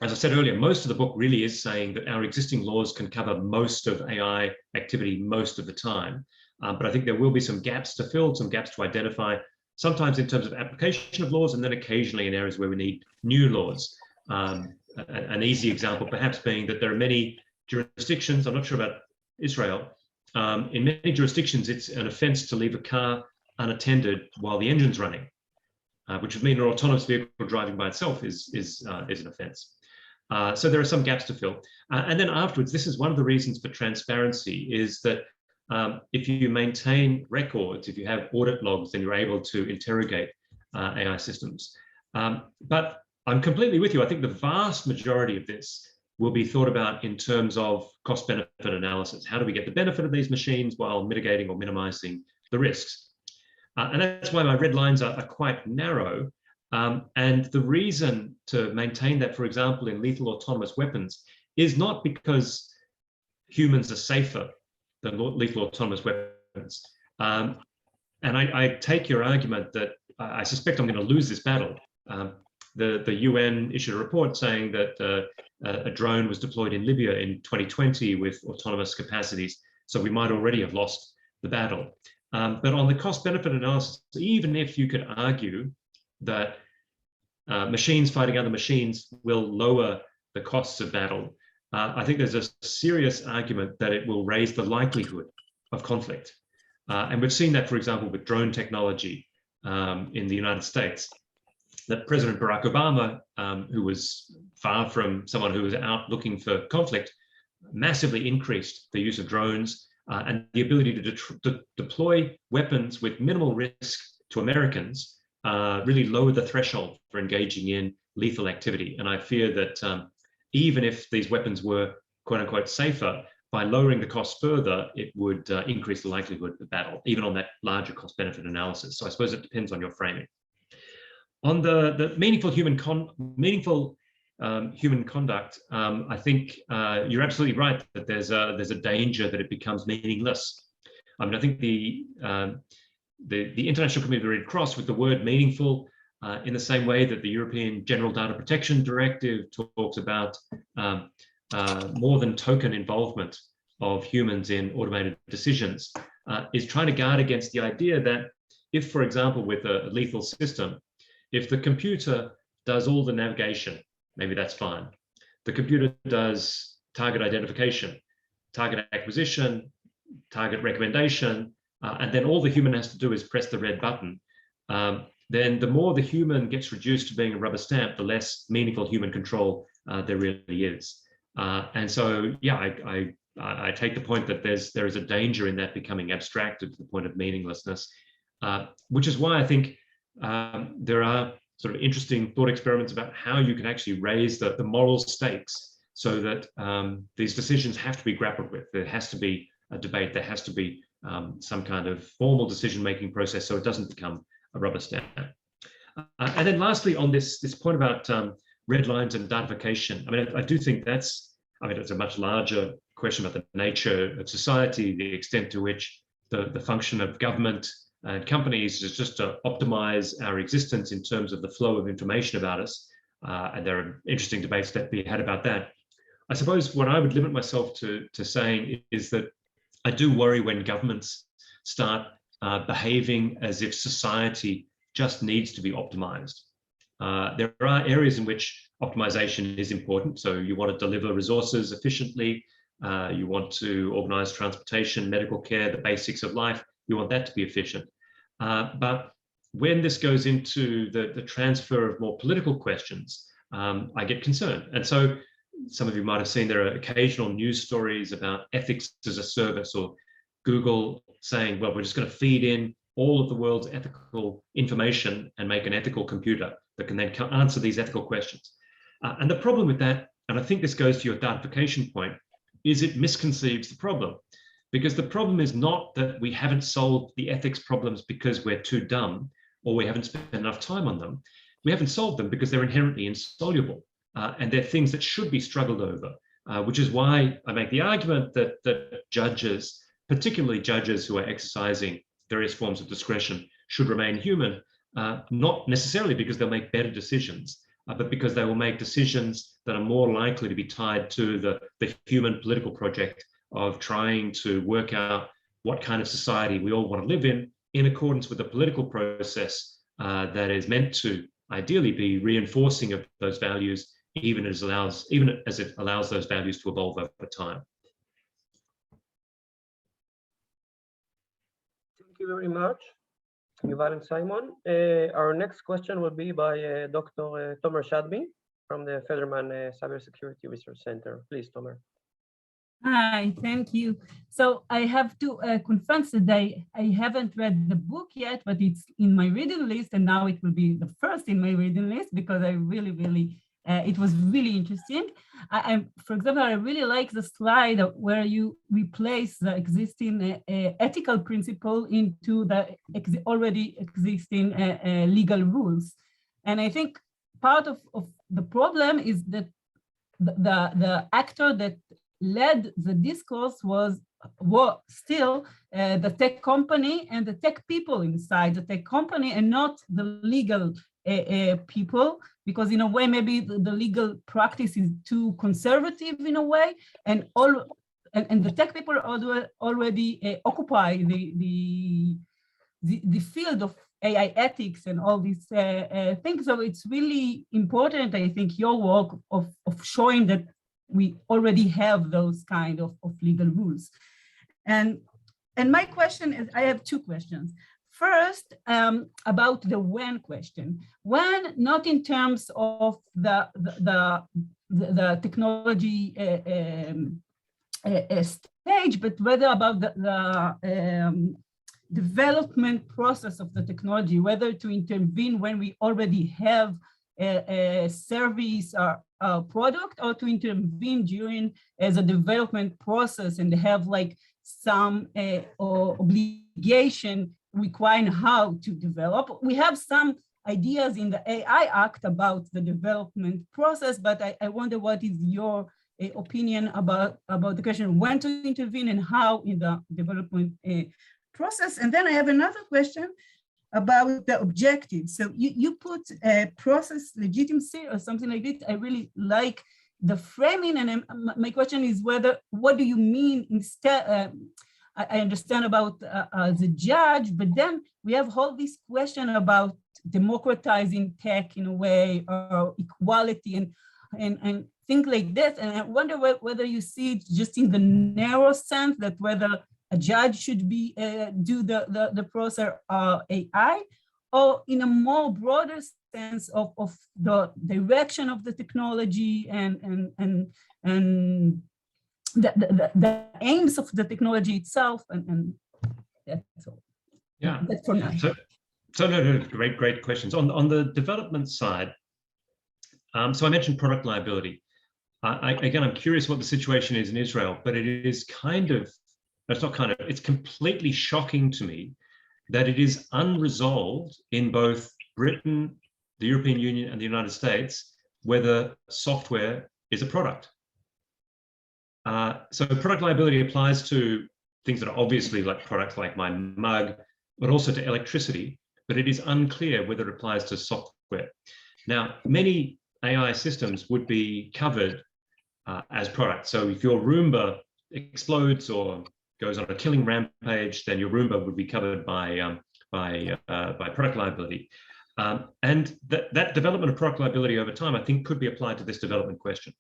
As I said earlier, most of the book really is saying that our existing laws can cover most of AI activity most of the time. But I think there will be some gaps to fill, some gaps to identify, sometimes in terms of application of laws, and then occasionally in areas where we need new laws. An easy example perhaps being that there are many jurisdictions, I'm not sure about Israel, in many jurisdictions it's an offense to leave a car unattended while the engine's running, which would mean an autonomous vehicle driving by itself is an offense. So there are some gaps to fill. And then afterwards, this is one of the reasons for transparency, is that if you maintain records, if you have audit logs, then you're able to interrogate AI systems. But I'm completely with you. I think the vast majority of this will be thought about in terms of cost-benefit analysis. How do we get the benefit of these machines while mitigating or minimizing the risks? And that's why my red lines are quite narrow. And the reason to maintain that, for example, in lethal autonomous weapons, is not because humans are safer than lethal autonomous weapons. And I take your argument that I suspect I'm going to lose this battle. The UN issued a report saying that a drone was deployed in Libya in 2020 with autonomous capacities, so we might already have lost the battle. But on the cost-benefit analysis, even if you could argue that machines fighting other machines will lower the costs of battle, I think there's a serious argument that it will raise the likelihood of conflict. And we've seen that, for example, with drone technology in the United States, that President Barack Obama, who was far from someone who was out looking for conflict, massively increased the use of drones and the ability to deploy weapons with minimal risk to Americans really lowered the threshold for engaging in lethal activity. And I fear that even if these weapons were quote unquote safer, by lowering the cost further, it would increase the likelihood of battle, even on that larger cost benefit analysis. So I suppose it depends on your framing. On the meaningful human conduct, I think you're absolutely right that there's a danger that it becomes meaningless. I mean, I think the International Committee of the Red Cross, with the word meaningful, in the same way that the European General Data Protection Directive talks about more than token involvement of humans in automated decisions, is trying to guard against the idea that if, for example, with a lethal system, if the computer does all the navigation, maybe that's fine. The computer does target identification, target acquisition, target recommendation, and then all the human has to do is press the red button. Then the more the human gets reduced to being a rubber stamp, the less meaningful human control there really is. And so, yeah, I take the point that there is a danger in that becoming abstracted to the point of meaninglessness, which is why I think there are sort of interesting thought experiments about how you can actually raise the moral stakes so that these decisions have to be grappled with. There has to be a debate. There has to be some kind of formal decision-making process so it doesn't become a rubber stamp. And then lastly, on this point about red lines and datification, I mean, I do think it's a much larger question about the nature of society, the extent to which the function of government and companies is just to optimize our existence in terms of the flow of information about us. And there are interesting debates that be had about that. I suppose what I would limit myself to saying is that I do worry when governments start behaving as if society just needs to be optimized. There are areas in which optimization is important. So you want to deliver resources efficiently. You want to organize transportation, medical care, the basics of life. You want that to be efficient. But when this goes into the transfer of more political questions, I get concerned. And so some of you might have seen there are occasional news stories about ethics as a service, or Google saying, well, we're just going to feed in all of the world's ethical information and make an ethical computer that can then answer these ethical questions. And the problem with that, and I think this goes to your datification point, is it misconceives the problem. Because the problem is not that we haven't solved the ethics problems because we're too dumb or we haven't spent enough time on them. We haven't solved them because they're inherently insoluble. And they're things that should be struggled over, which is why I make the argument that judges, particularly judges who are exercising various forms of discretion, should remain human, not necessarily because they'll make better decisions, but because they will make decisions that are more likely to be tied to the human political project of trying to work out what kind of society we all want to live in accordance with the political process that is meant to ideally be reinforcing of those values, even as it allows those values to evolve over time. Thank you very much, Yuval and Simon. Our next question will be by Dr. Tomer Shadby. from the Federman Cybersecurity Research Center. Please, Tomer. Hi, thank you. So I have to confess that I haven't read the book yet, but it's in my reading list, and now it will be the first in my reading list because I really, it was really interesting. For example, I really like the slide where you replace the existing ethical principle into the already existing legal rules. And I think part of the problem is that the actor that led the discourse was still the tech company and the tech people inside the tech company, and not the legal people, because in a way maybe the legal practice is too conservative in a way, and the tech people already occupy the field of AI ethics and all these things. So it's really important, I think, your work of showing that we already have those kind of legal rules. And my question is, I have two questions. First, about the when question. When, not in terms of the technology stage, but whether about the development process of the technology, whether to intervene when we already have a service or a product, or to intervene during as a development process and have like some obligation requiring how to develop. We have some ideas in the AI Act about the development process, but I wonder what is your opinion about the question when to intervene and how in the development process. And then I have another question about the objectives. So you put process legitimacy or something like this. I really like the framing, and my question is what do you mean instead? I understand about the judge, but then we have all this question about democratizing tech in a way, or equality and things like this. And I wonder whether you see it just in the narrow sense that whether a judge should be do the process AI, or in a more broader sense of the direction of the technology and the aims of the technology itself, and that's all. Yeah. That's for now. So no, great questions. On the development side, so I mentioned product liability. Again, I'm curious what the situation is in Israel, but it is it's completely shocking to me that it is unresolved in both Britain, the European Union, and the United States whether software is a product. So product liability applies to things that are obviously like products like my mug, but also to electricity, but it is unclear whether it applies to software. Now, many AI systems would be covered as products. So if your Roomba explodes or goes on a killing rampage, then your Roomba would be covered by product liability. And that development of product liability over time, I think, could be applied to this development question.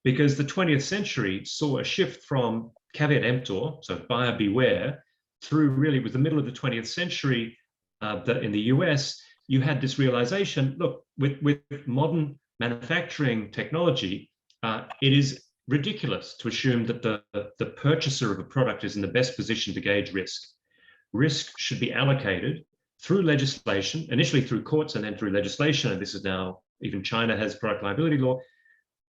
Because the 20th century saw a shift from caveat emptor, so buyer beware, through really with the middle of the 20th century, that in the US, you had this realization, look, with modern manufacturing technology, it is ridiculous to assume that the purchaser of a product is in the best position to gauge risk. Risk should be allocated through legislation, initially through courts and then through legislation, and this is now, even China has product liability law.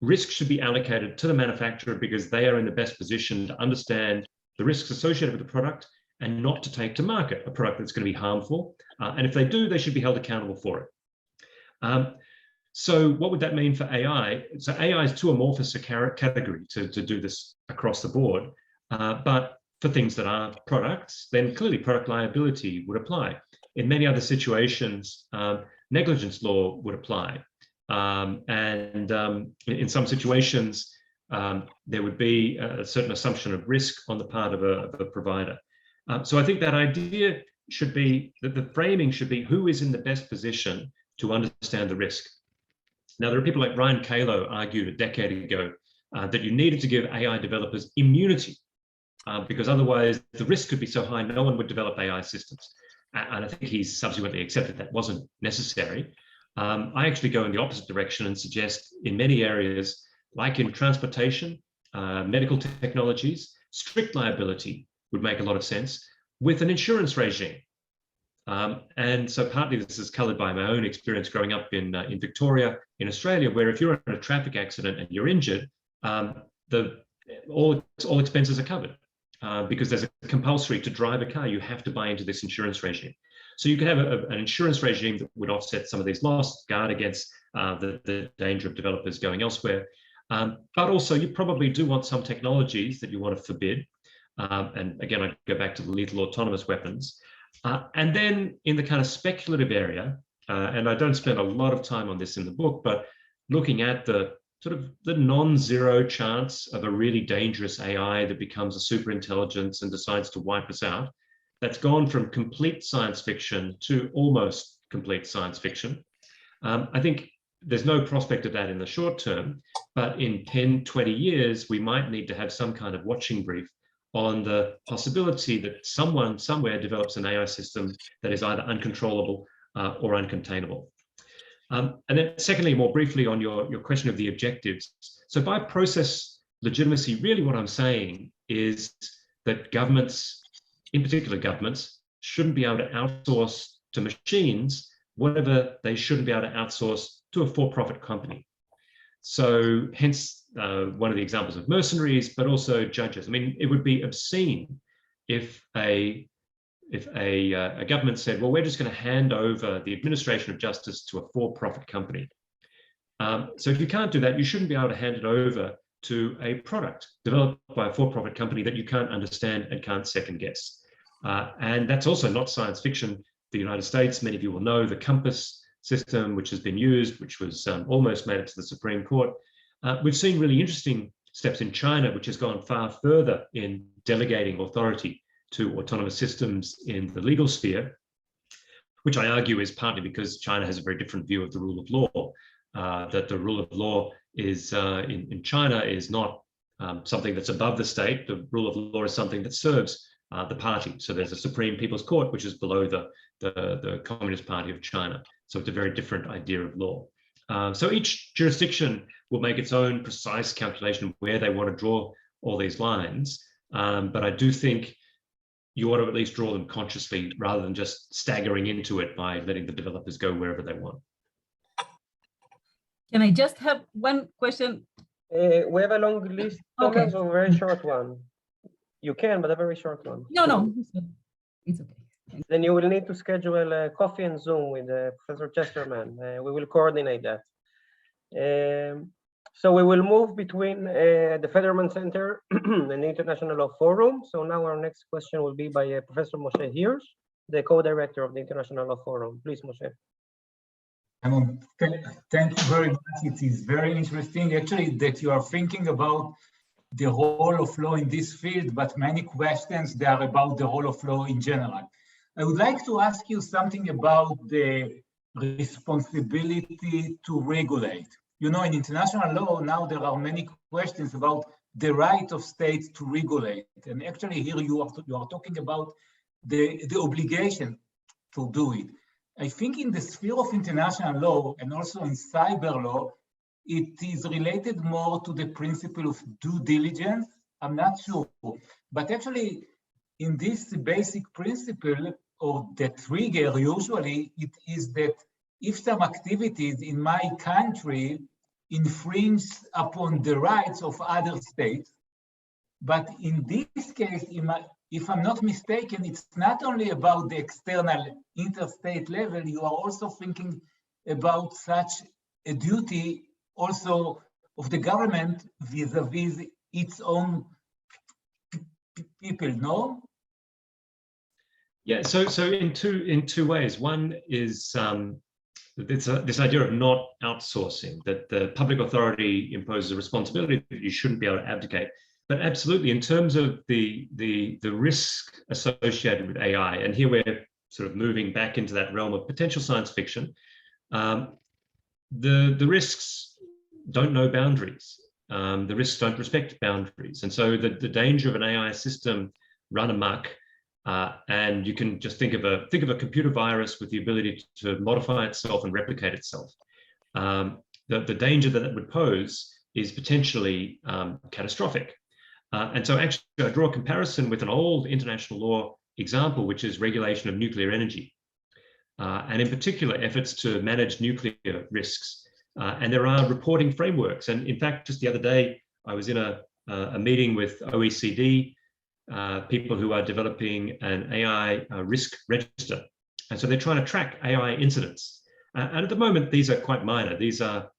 Risk should be allocated to the manufacturer because they are in the best position to understand the risks associated with the product and not to take to market a product that's going to be harmful. And if they do, they should be held accountable for it. So what would that mean for AI? So AI is too amorphous a category to do this across the board. But for things that are products, then clearly product liability would apply. In many other situations, negligence law would apply. In some situations, there would be a certain assumption of risk on the part of a provider. So I think that idea should be, that the framing should be who is in the best position to understand the risk. Now, there are people like Ryan Calo argued a decade ago that you needed to give AI developers immunity because otherwise the risk could be so high no one would develop AI systems. And I think he's subsequently accepted that wasn't necessary. I actually go in the opposite direction and suggest in many areas, like in transportation, medical technologies, strict liability would make a lot of sense with an insurance regime. And so partly this is colored by my own experience growing up in Victoria, in Australia, where if you're in a traffic accident and you're injured, all expenses are covered because there's a compulsory to drive a car, you have to buy into this insurance regime. So you can have an insurance regime that would offset some of these loss, guard against the danger of developers going elsewhere. But also you probably do want some technologies that you want to forbid. And again, I go back to the lethal autonomous weapons. And then in the kind of speculative area, and I don't spend a lot of time on this in the book, but looking at the sort of the non-zero chance of a really dangerous AI that becomes a super intelligence and decides to wipe us out, that's gone from complete science fiction to almost complete science fiction. I think there's no prospect of that in the short term, but in 10, 20 years, we might need to have some kind of watching brief on the possibility that someone somewhere develops an AI system that is either uncontrollable or uncontainable. And then secondly, more briefly on your question of the objectives. So by process legitimacy, really what I'm saying is that governments, in particular governments, shouldn't be able to outsource to machines whatever they shouldn't be able to outsource to a for-profit company. So hence one of the examples of mercenaries, but also judges. I mean, it would be obscene if a government said, well, we're just going to hand over the administration of justice to a for-profit company. So if you can't do that, you shouldn't be able to hand it over to a product developed by a for-profit company that you can't understand and can't second guess. And that's also not science fiction. The United States, many of you will know, the Compass system, which has been used, which was almost made it to the Supreme Court. We've seen really interesting steps in China, which has gone far further in delegating authority to autonomous systems in the legal sphere, which I argue is partly because China has a very different view of the rule of law, that the rule of law is in China is not something that's above the state. The rule of law is something that serves the party. So there's a Supreme People's Court, which is below the Communist Party of China. So it's a very different idea of law. So each jurisdiction will make its own precise calculation of where they want to draw all these lines. But I do think you ought to at least draw them consciously rather than just staggering into it by letting the developers go wherever they want. Can I just have one question? We have a long list, Okay. Thomas, or a very short one. You can, but a very short one. No, it's okay. Then you will need to schedule a coffee and Zoom with Professor Chesterman. We will coordinate that. So we will move between the Federman Center and the International Law Forum. So now our next question will be by Professor Moshe Hirsch, the co-director of the International Law Forum. Please, Moshe. Thank you very much. It is very interesting, actually, that you are thinking about the role of law in this field, but many questions there are about the role of law in general. I would like to ask you something about the responsibility to regulate. You know, in international law, now there are many questions about the right of states to regulate. And actually here you are talking about the obligation to do it. I think in the sphere of international law and also in cyber law, it is related more to the principle of due diligence. I'm not sure, but actually in this basic principle or the trigger, usually it is that if some activities in my country infringe upon the rights of other states, but in this case, if I'm not mistaken, it's not only about the external interstate level, you are also thinking about such a duty also of the government vis-a-vis its own people, no? Yeah, so in two ways. One is this idea of not outsourcing, that the public authority imposes a responsibility that you shouldn't be able to abdicate. But absolutely, in terms of the risk associated with AI, and here we're sort of moving back into that realm of potential science fiction, the risks don't know boundaries. The risks don't respect boundaries. And so the danger of an AI system run amok And you can just think of a computer virus with the ability to modify itself and replicate itself. The danger that it would pose is potentially catastrophic. And so actually I draw a comparison with an old international law example, which is regulation of nuclear energy. And in particular, efforts to manage nuclear risks. And there are reporting frameworks. And in fact, just the other day, I was in a meeting with OECD, people who are developing an AI risk register. And so they're trying to track AI incidents. And at the moment, these are quite minor. These are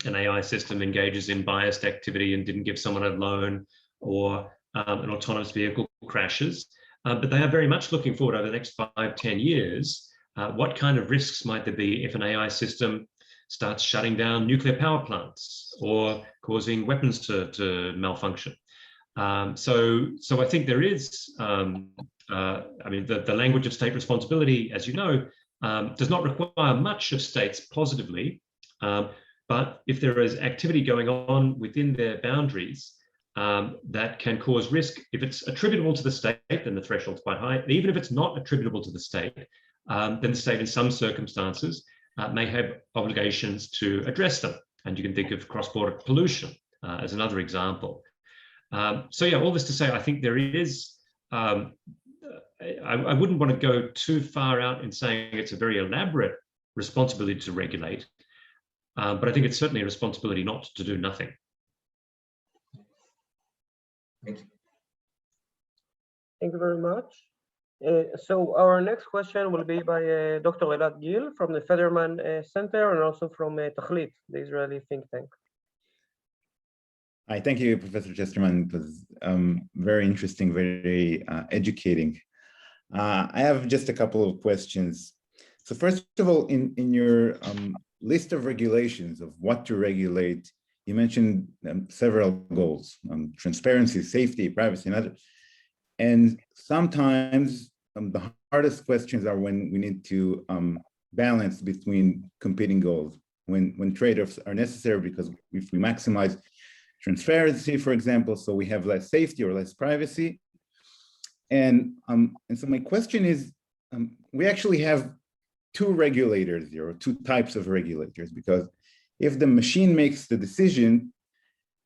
an AI system engages in biased activity and didn't give someone a loan, or an autonomous vehicle crashes. But they are very much looking forward over the next 5-10 years. What kind of risks might there be if an AI system starts shutting down nuclear power plants or causing weapons to malfunction? So I think there is, I mean, the language of state responsibility, as you know, does not require much of states positively. But if there is activity going on within their boundaries that can cause risk, if it's attributable to the state, then the threshold is quite high. Even if it's not attributable to the state, then the state in some circumstances may have obligations to address them. And you can think of cross-border pollution as another example. So yeah, all this to say, I think there is, I wouldn't want to go too far out in saying it's a very elaborate responsibility to regulate, but I think it's certainly a responsibility not to do nothing. Thank you very much. So our next question will be by Dr. Elad Gil from the Federman Center and also from Tachlit, the Israeli think tank. Hi, thank you, Professor Chesterman. It was very interesting, very educating. I have just a couple of questions. So first of all, in your list of regulations of what to regulate, you mentioned several goals: transparency, safety, privacy, and others. And sometimes the hardest questions are when we need to balance between competing goals, when trade-offs are necessary, because if we maximize transparency, for example, so we have less safety or less privacy. And so my question is, we actually have two regulators here, or two types of regulators, because if the machine makes the decision,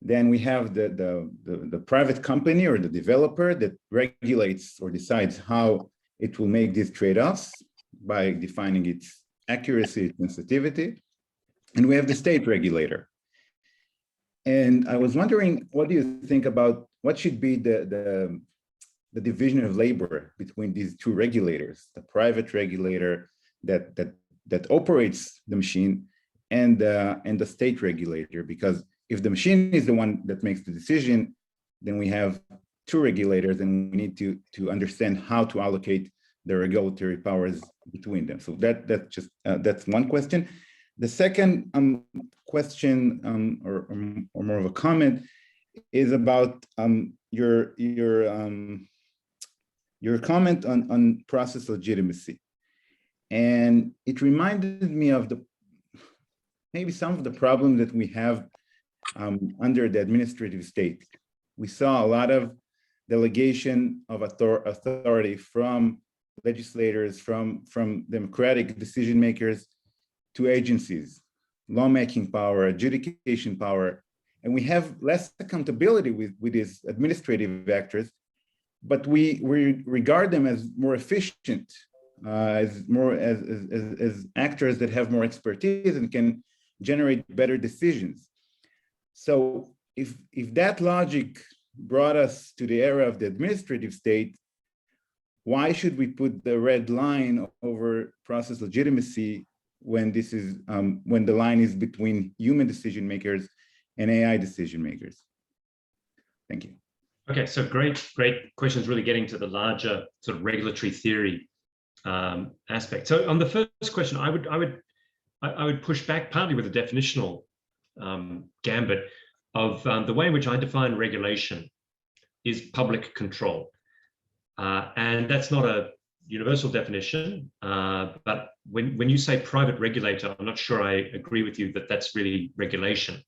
then we have the private company or the developer that regulates or decides how it will make these trade-offs by defining its accuracy, its sensitivity. And we have the state regulator. And I was wondering, what do you think about what should be the division of labor between these two regulators, the private regulator that operates the machine and the state regulator? Because if the machine is the one that makes the decision, then we have two regulators, and we need to understand how to allocate the regulatory powers between them. So that's one question. The second question, or more of a comment, is about your comment on process legitimacy, and it reminded me of maybe some of the problems that we have under the administrative state. We saw a lot of delegation of authority from legislators, from democratic decision makers to agencies, lawmaking power, adjudication power, and we have less accountability with these administrative actors, but we regard them as more efficient, as actors that have more expertise and can generate better decisions. So if that logic brought us to the era of the administrative state, why should we put the red line over process legitimacy when this is when the line is between human decision makers and AI decision makers? Thank you. Okay, so great questions, really getting to the larger sort of regulatory theory aspect. So on the first question, I would push back partly with a definitional gambit of the way in which I define regulation is public control. And that's not a universal definition, but when you say private regulator, I'm not sure I agree with you that that's really regulation.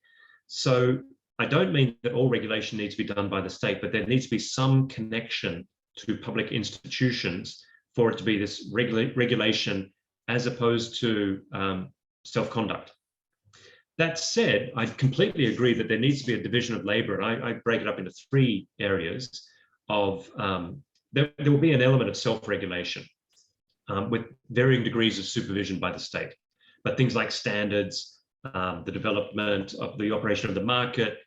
So I don't mean that all regulation needs to be done by the state, but there needs to be some connection to public institutions for it to be this regulation as opposed to self-conduct. That said, I completely agree that there needs to be a division of labor, and I break it up into 3 areas of, there will be an element of self-regulation with varying degrees of supervision by the state. But things like standards, the development of the operation of the market,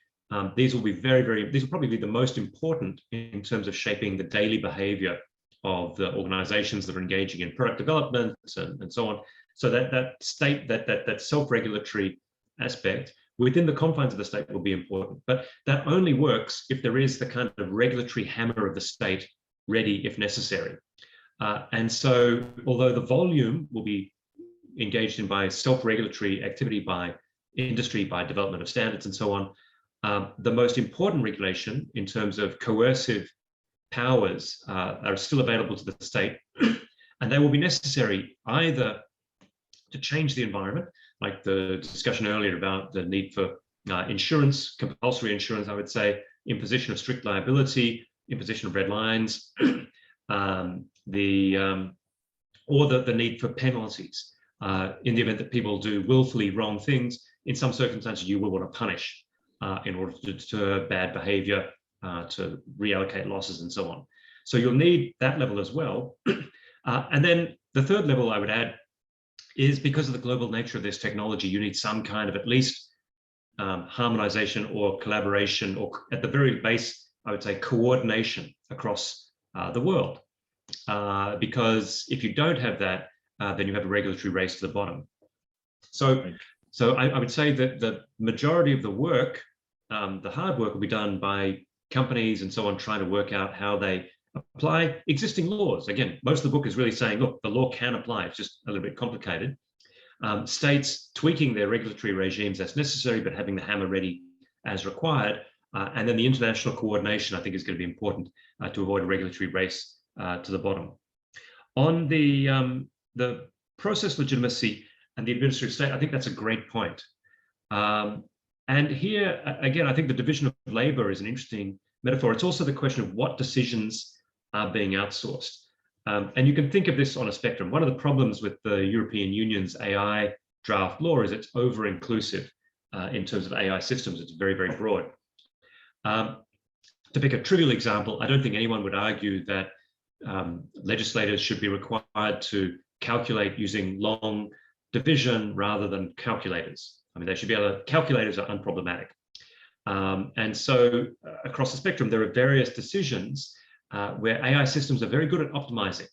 these will be these will probably be the most important in terms of shaping the daily behavior of the organizations that are engaging in product development and so on. So that self-regulatory aspect within the confines of the state will be important. But that only works if there is the kind of regulatory hammer of the state ready if necessary. And so although the volume will be engaged in by self-regulatory activity by industry, by development of standards and so on, the most important regulation in terms of coercive powers are still available to the state, and they will be necessary either to change the environment, like the discussion earlier about the need for insurance, compulsory insurance, I would say, imposition of strict liability, imposition of red lines, or the need for penalties. In the event that people do willfully wrong things, in some circumstances, you will want to punish in order to deter bad behavior, to reallocate losses and so on. So you'll need that level as well. And then the third level I would add is because of the global nature of this technology, you need some kind of at least harmonization or collaboration, or at the very base, I would say coordination across the world. Because if you don't have that, then you have a regulatory race to the bottom. So I would say that the majority of the work, the hard work, will be done by companies and so on, trying to work out how they apply existing laws. Again, most of the book is really saying, look, the law can apply, it's just a little bit complicated. States tweaking their regulatory regimes as necessary, but having the hammer ready as required. And then the international coordination, I think, is going to be important to avoid a regulatory race to the bottom. On the process legitimacy and the administrative state, I think that's a great point. And here, again, I think the division of labor is an interesting metaphor. It's also the question of what decisions are being outsourced. And you can think of this on a spectrum. One of the problems with the European Union's AI draft law is it's over-inclusive in terms of AI systems. It's very, very broad. To pick a trivial example, I don't think anyone would argue that legislators should be required to calculate using long division rather than calculators. I mean, they should be able to, calculators are unproblematic. And so across the spectrum, there are various decisions where AI systems are very good at optimizing.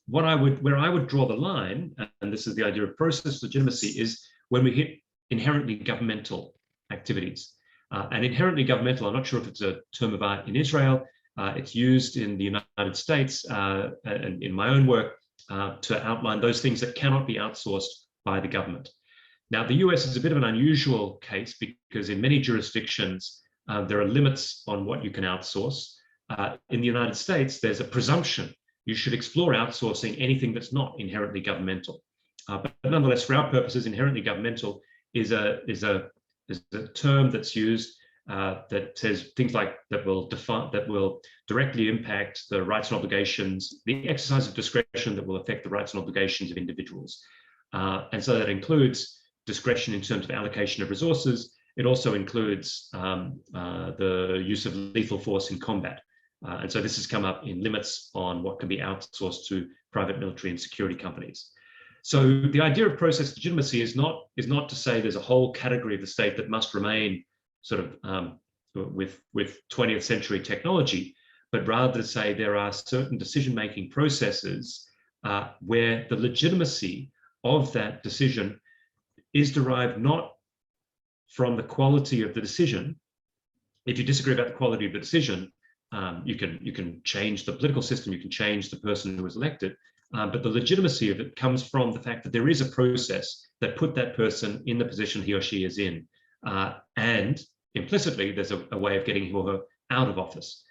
Where I would draw the line, and this is the idea of process legitimacy, is when we hit inherently governmental activities. And inherently governmental, I'm not sure if it's a term of art in Israel. It's used in the United States and in my own work to outline those things that cannot be outsourced by the government. Now, the US is a bit of an unusual case because in many jurisdictions, there are limits on what you can outsource. In the United States, there's a presumption you should explore outsourcing anything that's not inherently governmental. But nonetheless, for our purposes, inherently governmental is a term that's used that says things like that will directly impact the rights and obligations, the exercise of discretion that will affect the rights and obligations of individuals. And so that includes discretion in terms of allocation of resources. It also includes the use of lethal force in combat. And so this has come up in limits on what can be outsourced to private military and security companies. So the idea of process legitimacy is not to say there's a whole category of the state that must remain sort of with 20th century technology, but rather to say there are certain decision-making processes where the legitimacy of that decision is derived not from the quality of the decision. If you disagree about the quality of the decision, you can change the political system, you can change the person who was elected, but the legitimacy of it comes from the fact that there is a process that put that person in the position he or she is in, and implicitly there's a way of getting him or her out of office.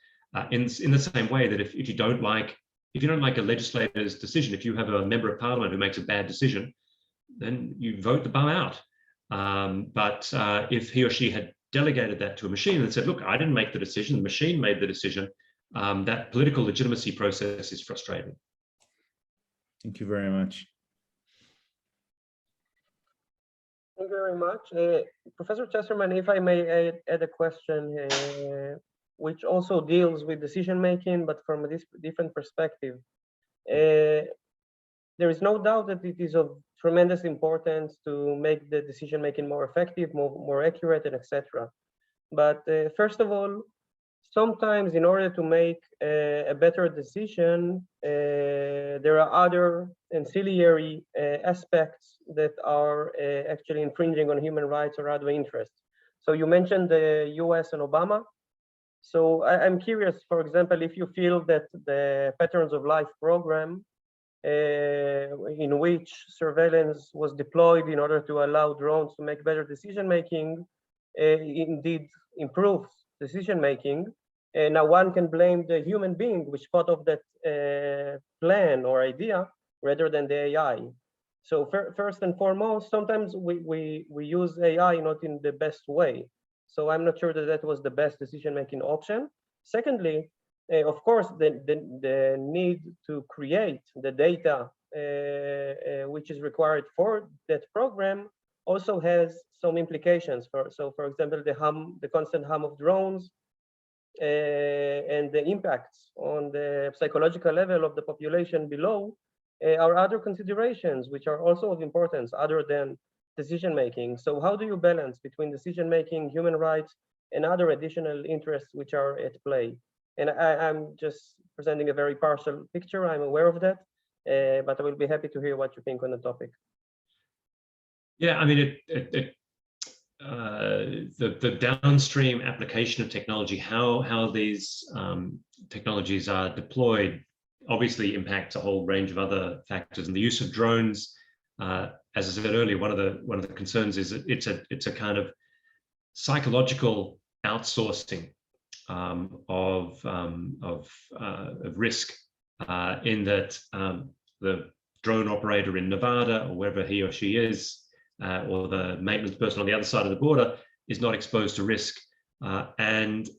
In the same way that if you don't like a legislator's decision, if you have a member of parliament who makes a bad decision, then you vote the bum out. But if he or she had delegated that to a machine and said, look, I didn't make the decision, the machine made the decision, that political legitimacy process is frustrating. Thank you very much. Thank you very much. Professor Chesterman, if I may add a question, which also deals with decision-making, but from a different perspective. There is no doubt that it is of tremendous importance to make the decision-making more effective, more accurate, and etc. But first of all, sometimes in order to make a better decision, there are other ancillary aspects that are actually infringing on human rights or other interests. So you mentioned the US and Obama. So I'm curious, for example, if you feel that the Patterns of Life program, in which surveillance was deployed in order to allow drones to make better decision-making, indeed improves decision-making. Now one can blame the human being which thought of that plan or idea rather than the AI. So first and foremost, sometimes we use AI not in the best way. So I'm not sure that that was the best decision-making option. Secondly, of course, the need to create the data which is required for that program also has some implications. So for example, the constant hum of drones and the impacts on the psychological level of the population below are other considerations which are also of importance other than decision-making. So how do you balance between decision-making, human rights, and other additional interests which are at play? And I'm just presenting a very partial picture, I'm aware of that, but I will be happy to hear what you think on the topic. Yeah, I mean, the downstream application of technology, how these technologies are deployed, obviously impacts a whole range of other factors. And the use of drones, as I said earlier, one of the concerns is that it's a kind of psychological outsourcing of risk, in that the drone operator in Nevada or wherever he or she is, or the maintenance person on the other side of the border is not exposed to risk, and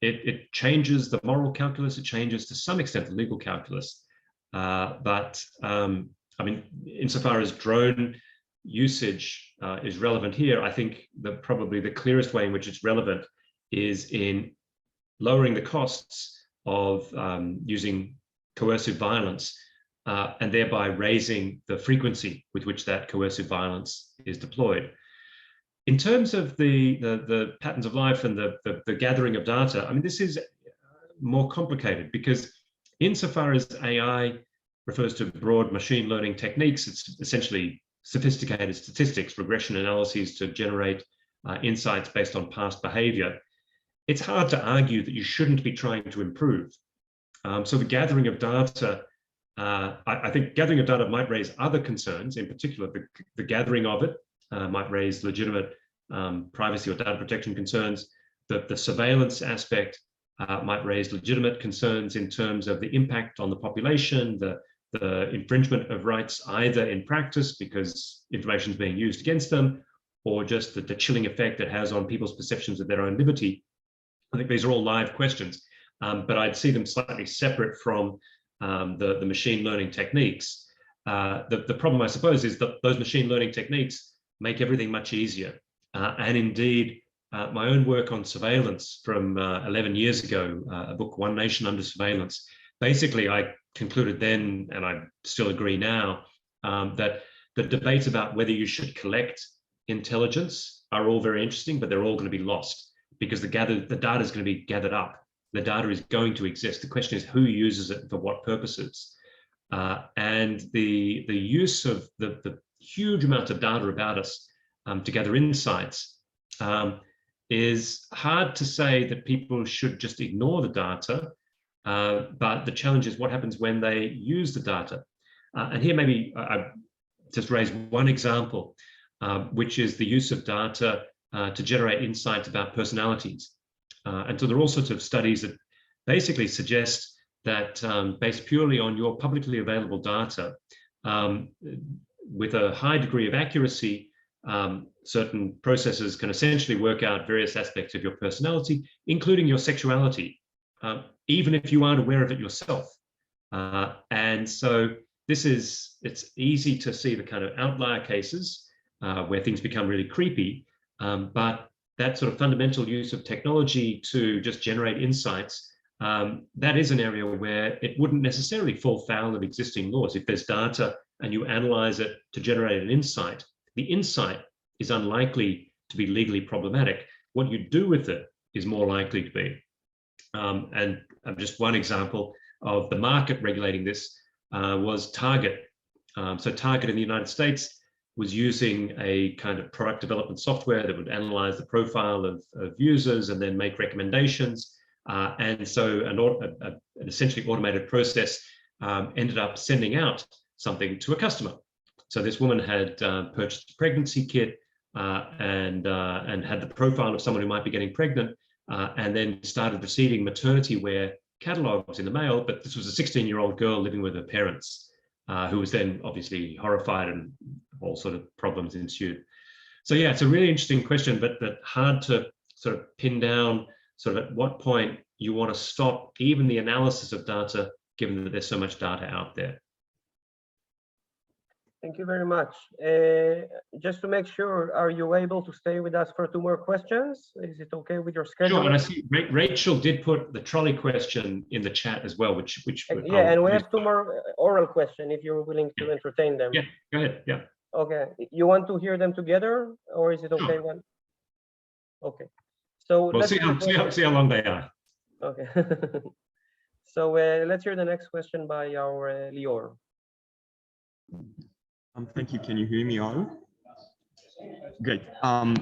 it changes the moral calculus. It changes to some extent the legal calculus, but I mean, insofar as drone usage is relevant here, I think probably the clearest way in which it's relevant is in lowering the costs of using coercive violence, and thereby raising the frequency with which that coercive violence is deployed. In terms of the patterns of life and the gathering of data, I mean, this is more complicated because insofar as AI refers to broad machine learning techniques, it's essentially sophisticated statistics, regression analyses to generate insights based on past behavior. It's hard to argue that you shouldn't be trying to improve. So the gathering of data, I think gathering of data might raise other concerns. In particular, the gathering of it might raise legitimate privacy or data protection concerns. The surveillance aspect might raise legitimate concerns in terms of the impact on the population, the infringement of rights, either in practice because information is being used against them, or just the chilling effect it has on people's perceptions of their own liberty. I think these are all live questions, but I'd see them slightly separate from the machine learning techniques. The problem, I suppose, is that those machine learning techniques make everything much easier. And indeed, my own work on surveillance from 11 years ago, a book, One Nation Under Surveillance, basically I concluded then, and I still agree now, that the debates about whether you should collect intelligence are all very interesting, but they're all going to be lost because the data is going to be gathered up. The data is going to exist. The question is who uses it for what purposes. And the use of the huge amount of data about us to gather insights is hard to say that people should just ignore the data, but the challenge is what happens when they use the data. And here maybe I just raise one example, which is the use of data to generate insights about personalities. And so there are all sorts of studies that basically suggest that based purely on your publicly available data, with a high degree of accuracy, certain processes can essentially work out various aspects of your personality, including your sexuality. even if you aren't aware of it yourself. And so it's easy to see the kind of outlier cases where things become really creepy, but that sort of fundamental use of technology to just generate insights, that is an area where it wouldn't necessarily fall foul of existing laws. If there's data and you analyze it to generate an insight, the insight is unlikely to be legally problematic. What you do with it is more likely to be. And just one example of the market regulating this was Target. So Target in the United States was using a kind of product development software that would analyze the profile of users and then make recommendations. And so an essentially automated process ended up sending out something to a customer. So this woman had purchased a pregnancy kit and had the profile of someone who might be getting pregnant, and then started receiving maternity wear catalogs in the mail. But this was a 16-year-old girl living with her parents, who was then obviously horrified, and all sort of problems ensued. So yeah, it's a really interesting question, but hard to sort of pin down sort of at what point you want to stop even the analysis of data, given that there's so much data out there. Thank you very much. Just to make sure, are you able to stay with us for 2 more questions? Is it okay with your schedule? Sure, and I see Rachel did put the trolley question in the chat as well, which yeah, and we have 2 more oral questions if you're willing to entertain them. Yeah, go ahead. Yeah. Okay, you want to hear them together, or is it okay one? Okay, so We'll see how long they are. Okay, so let's hear the next question by our Lior. Thank you. Can you hear me all? Great.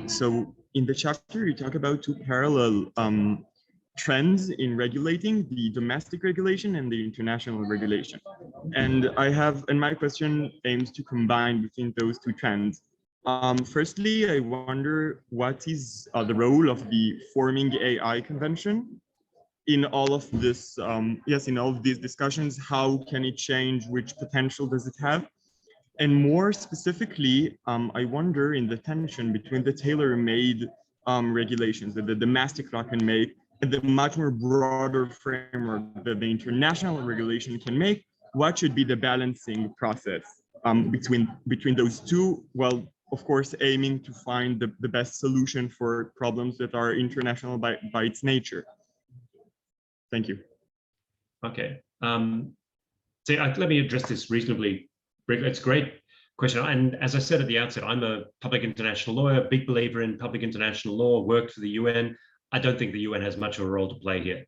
So in the chapter, you talk about 2 parallel trends in regulating, the domestic regulation and the international regulation. And my question aims to combine between those 2 trends. Firstly, I wonder what is the role of the Forming AI Convention in all of this, in all of these discussions. How can it change? Which potential does it have? And more specifically, I wonder in the tension between the tailor-made regulations that the domestic law can make and the much more broader framework that the international regulation can make, what should be the balancing process between those 2? Well, of course, aiming to find the best solution for problems that are international by its nature. Thank you. Okay. So let me address this reasonably briefly. It's a great question. And as I said at the outset, I'm a public international lawyer, big believer in public international law, worked for the UN. I don't think the UN has much of a role to play here.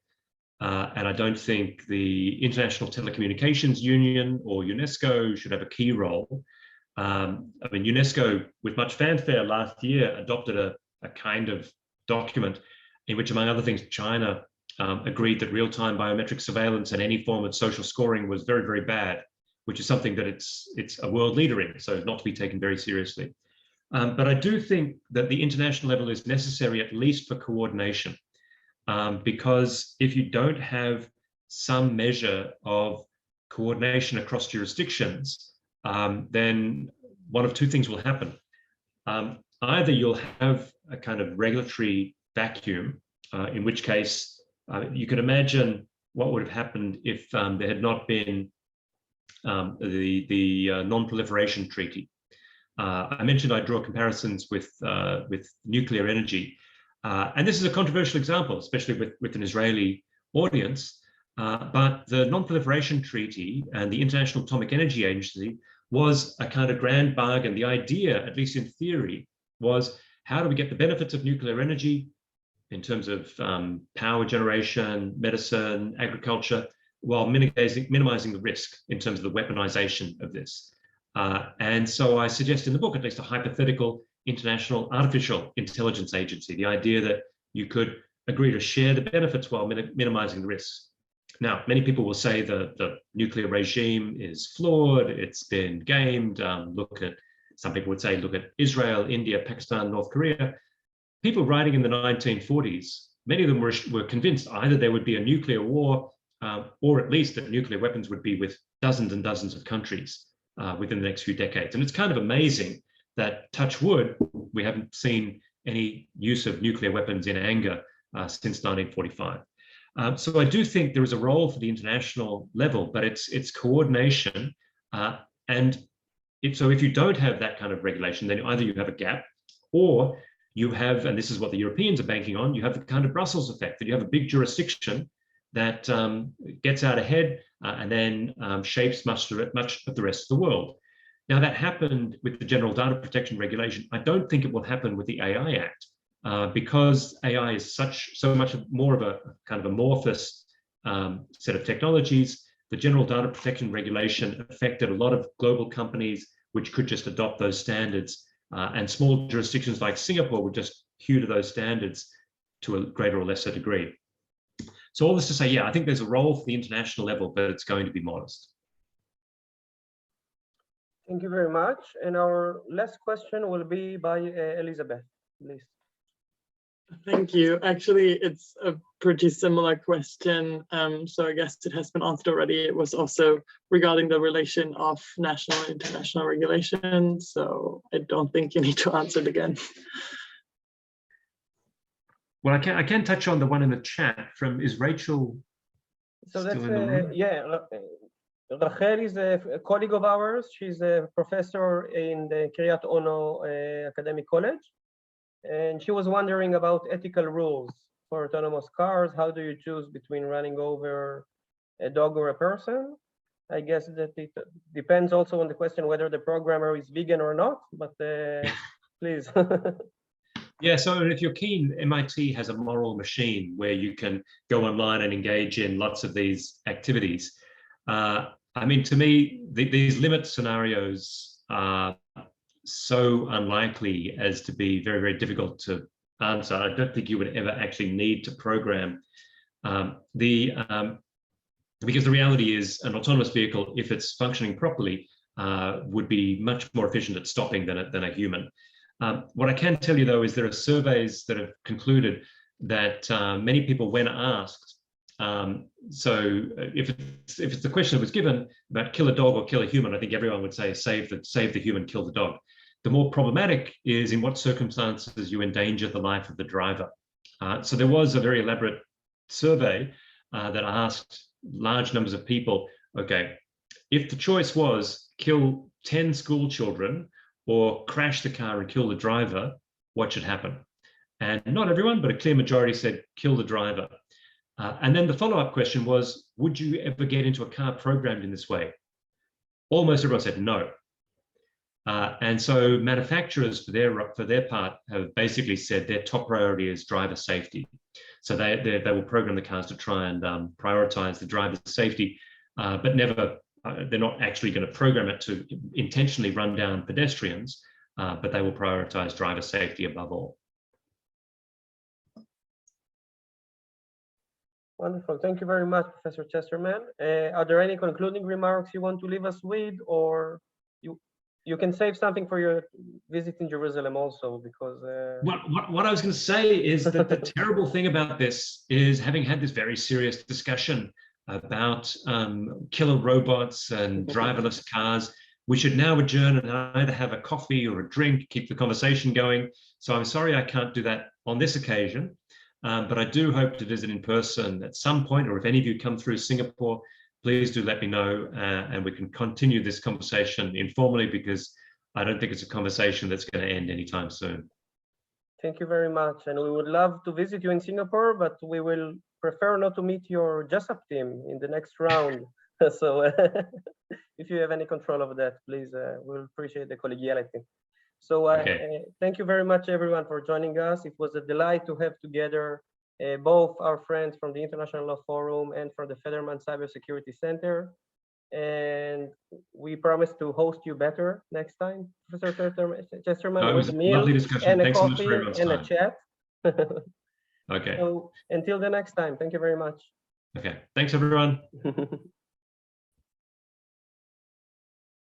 And I don't think the International Telecommunications Union or UNESCO should have a key role. I mean, UNESCO, with much fanfare last year, adopted a kind of document in which, among other things, China agreed that real-time biometric surveillance and any form of social scoring was very, very bad, which is something that it's a world leader in, so not to be taken very seriously. But I do think that the international level is necessary, at least for coordination, because if you don't have some measure of coordination across jurisdictions, then one of 2 things will happen. Either you'll have a kind of regulatory vacuum, in which case you could imagine what would have happened if there had not been the non-proliferation treaty. I mentioned I draw comparisons with nuclear energy, and this is a controversial example, especially with an Israeli audience. But the non-proliferation treaty and the International Atomic Energy Agency was a kind of grand bargain. The idea, at least in theory, was how do we get the benefits of nuclear energy in terms of power generation, medicine, agriculture, while minimizing the risk in terms of the weaponization of this. And so I suggest in the book at least a hypothetical international artificial intelligence agency, the idea that you could agree to share the benefits while minimizing the risks. Now, many people will say the nuclear regime is flawed, it's been gamed. Some people would say, look at Israel, India, Pakistan, North Korea. People writing in the 1940s, many of them were convinced either there would be a nuclear war or at least that nuclear weapons would be with dozens and dozens of countries within the next few decades. And it's kind of amazing that, touch wood, we haven't seen any use of nuclear weapons in anger since 1945. So I do think there is a role for the international level, but it's coordination. And so if you don't have that kind of regulation, then either you have a gap, or you have, and this is what the Europeans are banking on, you have the kind of Brussels effect, that you have a big jurisdiction that gets out ahead and then shapes much of the rest of the world. Now, that happened with the General Data Protection Regulation. I don't think it will happen with the AI Act, because AI is so much more of a kind of amorphous set of technologies. The General Data Protection Regulation affected a lot of global companies which could just adopt those standards, and small jurisdictions like Singapore would just hew to those standards to a greater or lesser degree. So all this to say, yeah, I think there's a role for the international level, but it's going to be modest. Thank you very much. And our last question will be by Elizabeth, please. Thank you. Actually, it's a pretty similar question. So I guess it has been answered already. It was also regarding the relation of national and international regulation. So I don't think you need to answer it again. Well, I can touch on the one in the chat from, is Rachel So still that's, in the room? yeah, Rachel is a colleague of ours. She's a professor in the Kiryat Ono Academic College. And she was wondering about ethical rules for autonomous cars. How do you choose between running over a dog or a person? I guess that it depends also on the question whether the programmer is vegan or not, but please. Yeah, so if you're keen, MIT has a moral machine where you can go online and engage in lots of these activities. I mean, to me, these limit scenarios are so unlikely as to be very, very difficult to answer. I don't think you would ever actually need to program because the reality is an autonomous vehicle, if it's functioning properly, would be much more efficient at stopping than a human. What I can tell you, though, is there are surveys that have concluded that many people, when asked, so if it's the question that was given about kill a dog or kill a human, I think everyone would say save the human, kill the dog. The more problematic is in what circumstances you endanger the life of the driver. So there was a very elaborate survey that asked large numbers of people, okay, if the choice was kill 10 school children or crash the car and kill the driver, what should happen? And not everyone, but a clear majority said kill the driver. And then the follow-up question was, would you ever get into a car programmed in this way? Almost everyone said no. And so manufacturers, for their part, have basically said their top priority is driver safety. So they will program the cars to try and prioritize the driver's safety, but never, they're not actually going to program it to intentionally run down pedestrians, but they will prioritize driver safety above all. Wonderful. Thank you very much, Professor Chesterman. Are there any concluding remarks you want to leave us with, or you can save something for your visit in Jerusalem also, because what I was going to say is that the terrible thing about this is, having had this very serious discussion about killer robots and driverless cars, we should now adjourn and either have a coffee or a drink, keep the conversation going. So I'm sorry I can't do that on this occasion, but I do hope to visit in person at some point, or if any of you come through Singapore, please do let me know, and we can continue this conversation informally, because I don't think it's a conversation that's going to end anytime soon. Thank you very much. And we would love to visit you in Singapore, but we will prefer not to meet your JASAP team in the next round. So if you have any control of that, please, we'll appreciate the collegiality. So thank you very much, everyone, for joining us. It was a delight to have together both our friends from the International Law Forum and from the Federman Cybersecurity Center. And we promise to host you better next time, Professor Chesterman, with a meal and a coffee and a chat. Okay. So until the next time, thank you very much. Okay. Thanks, everyone.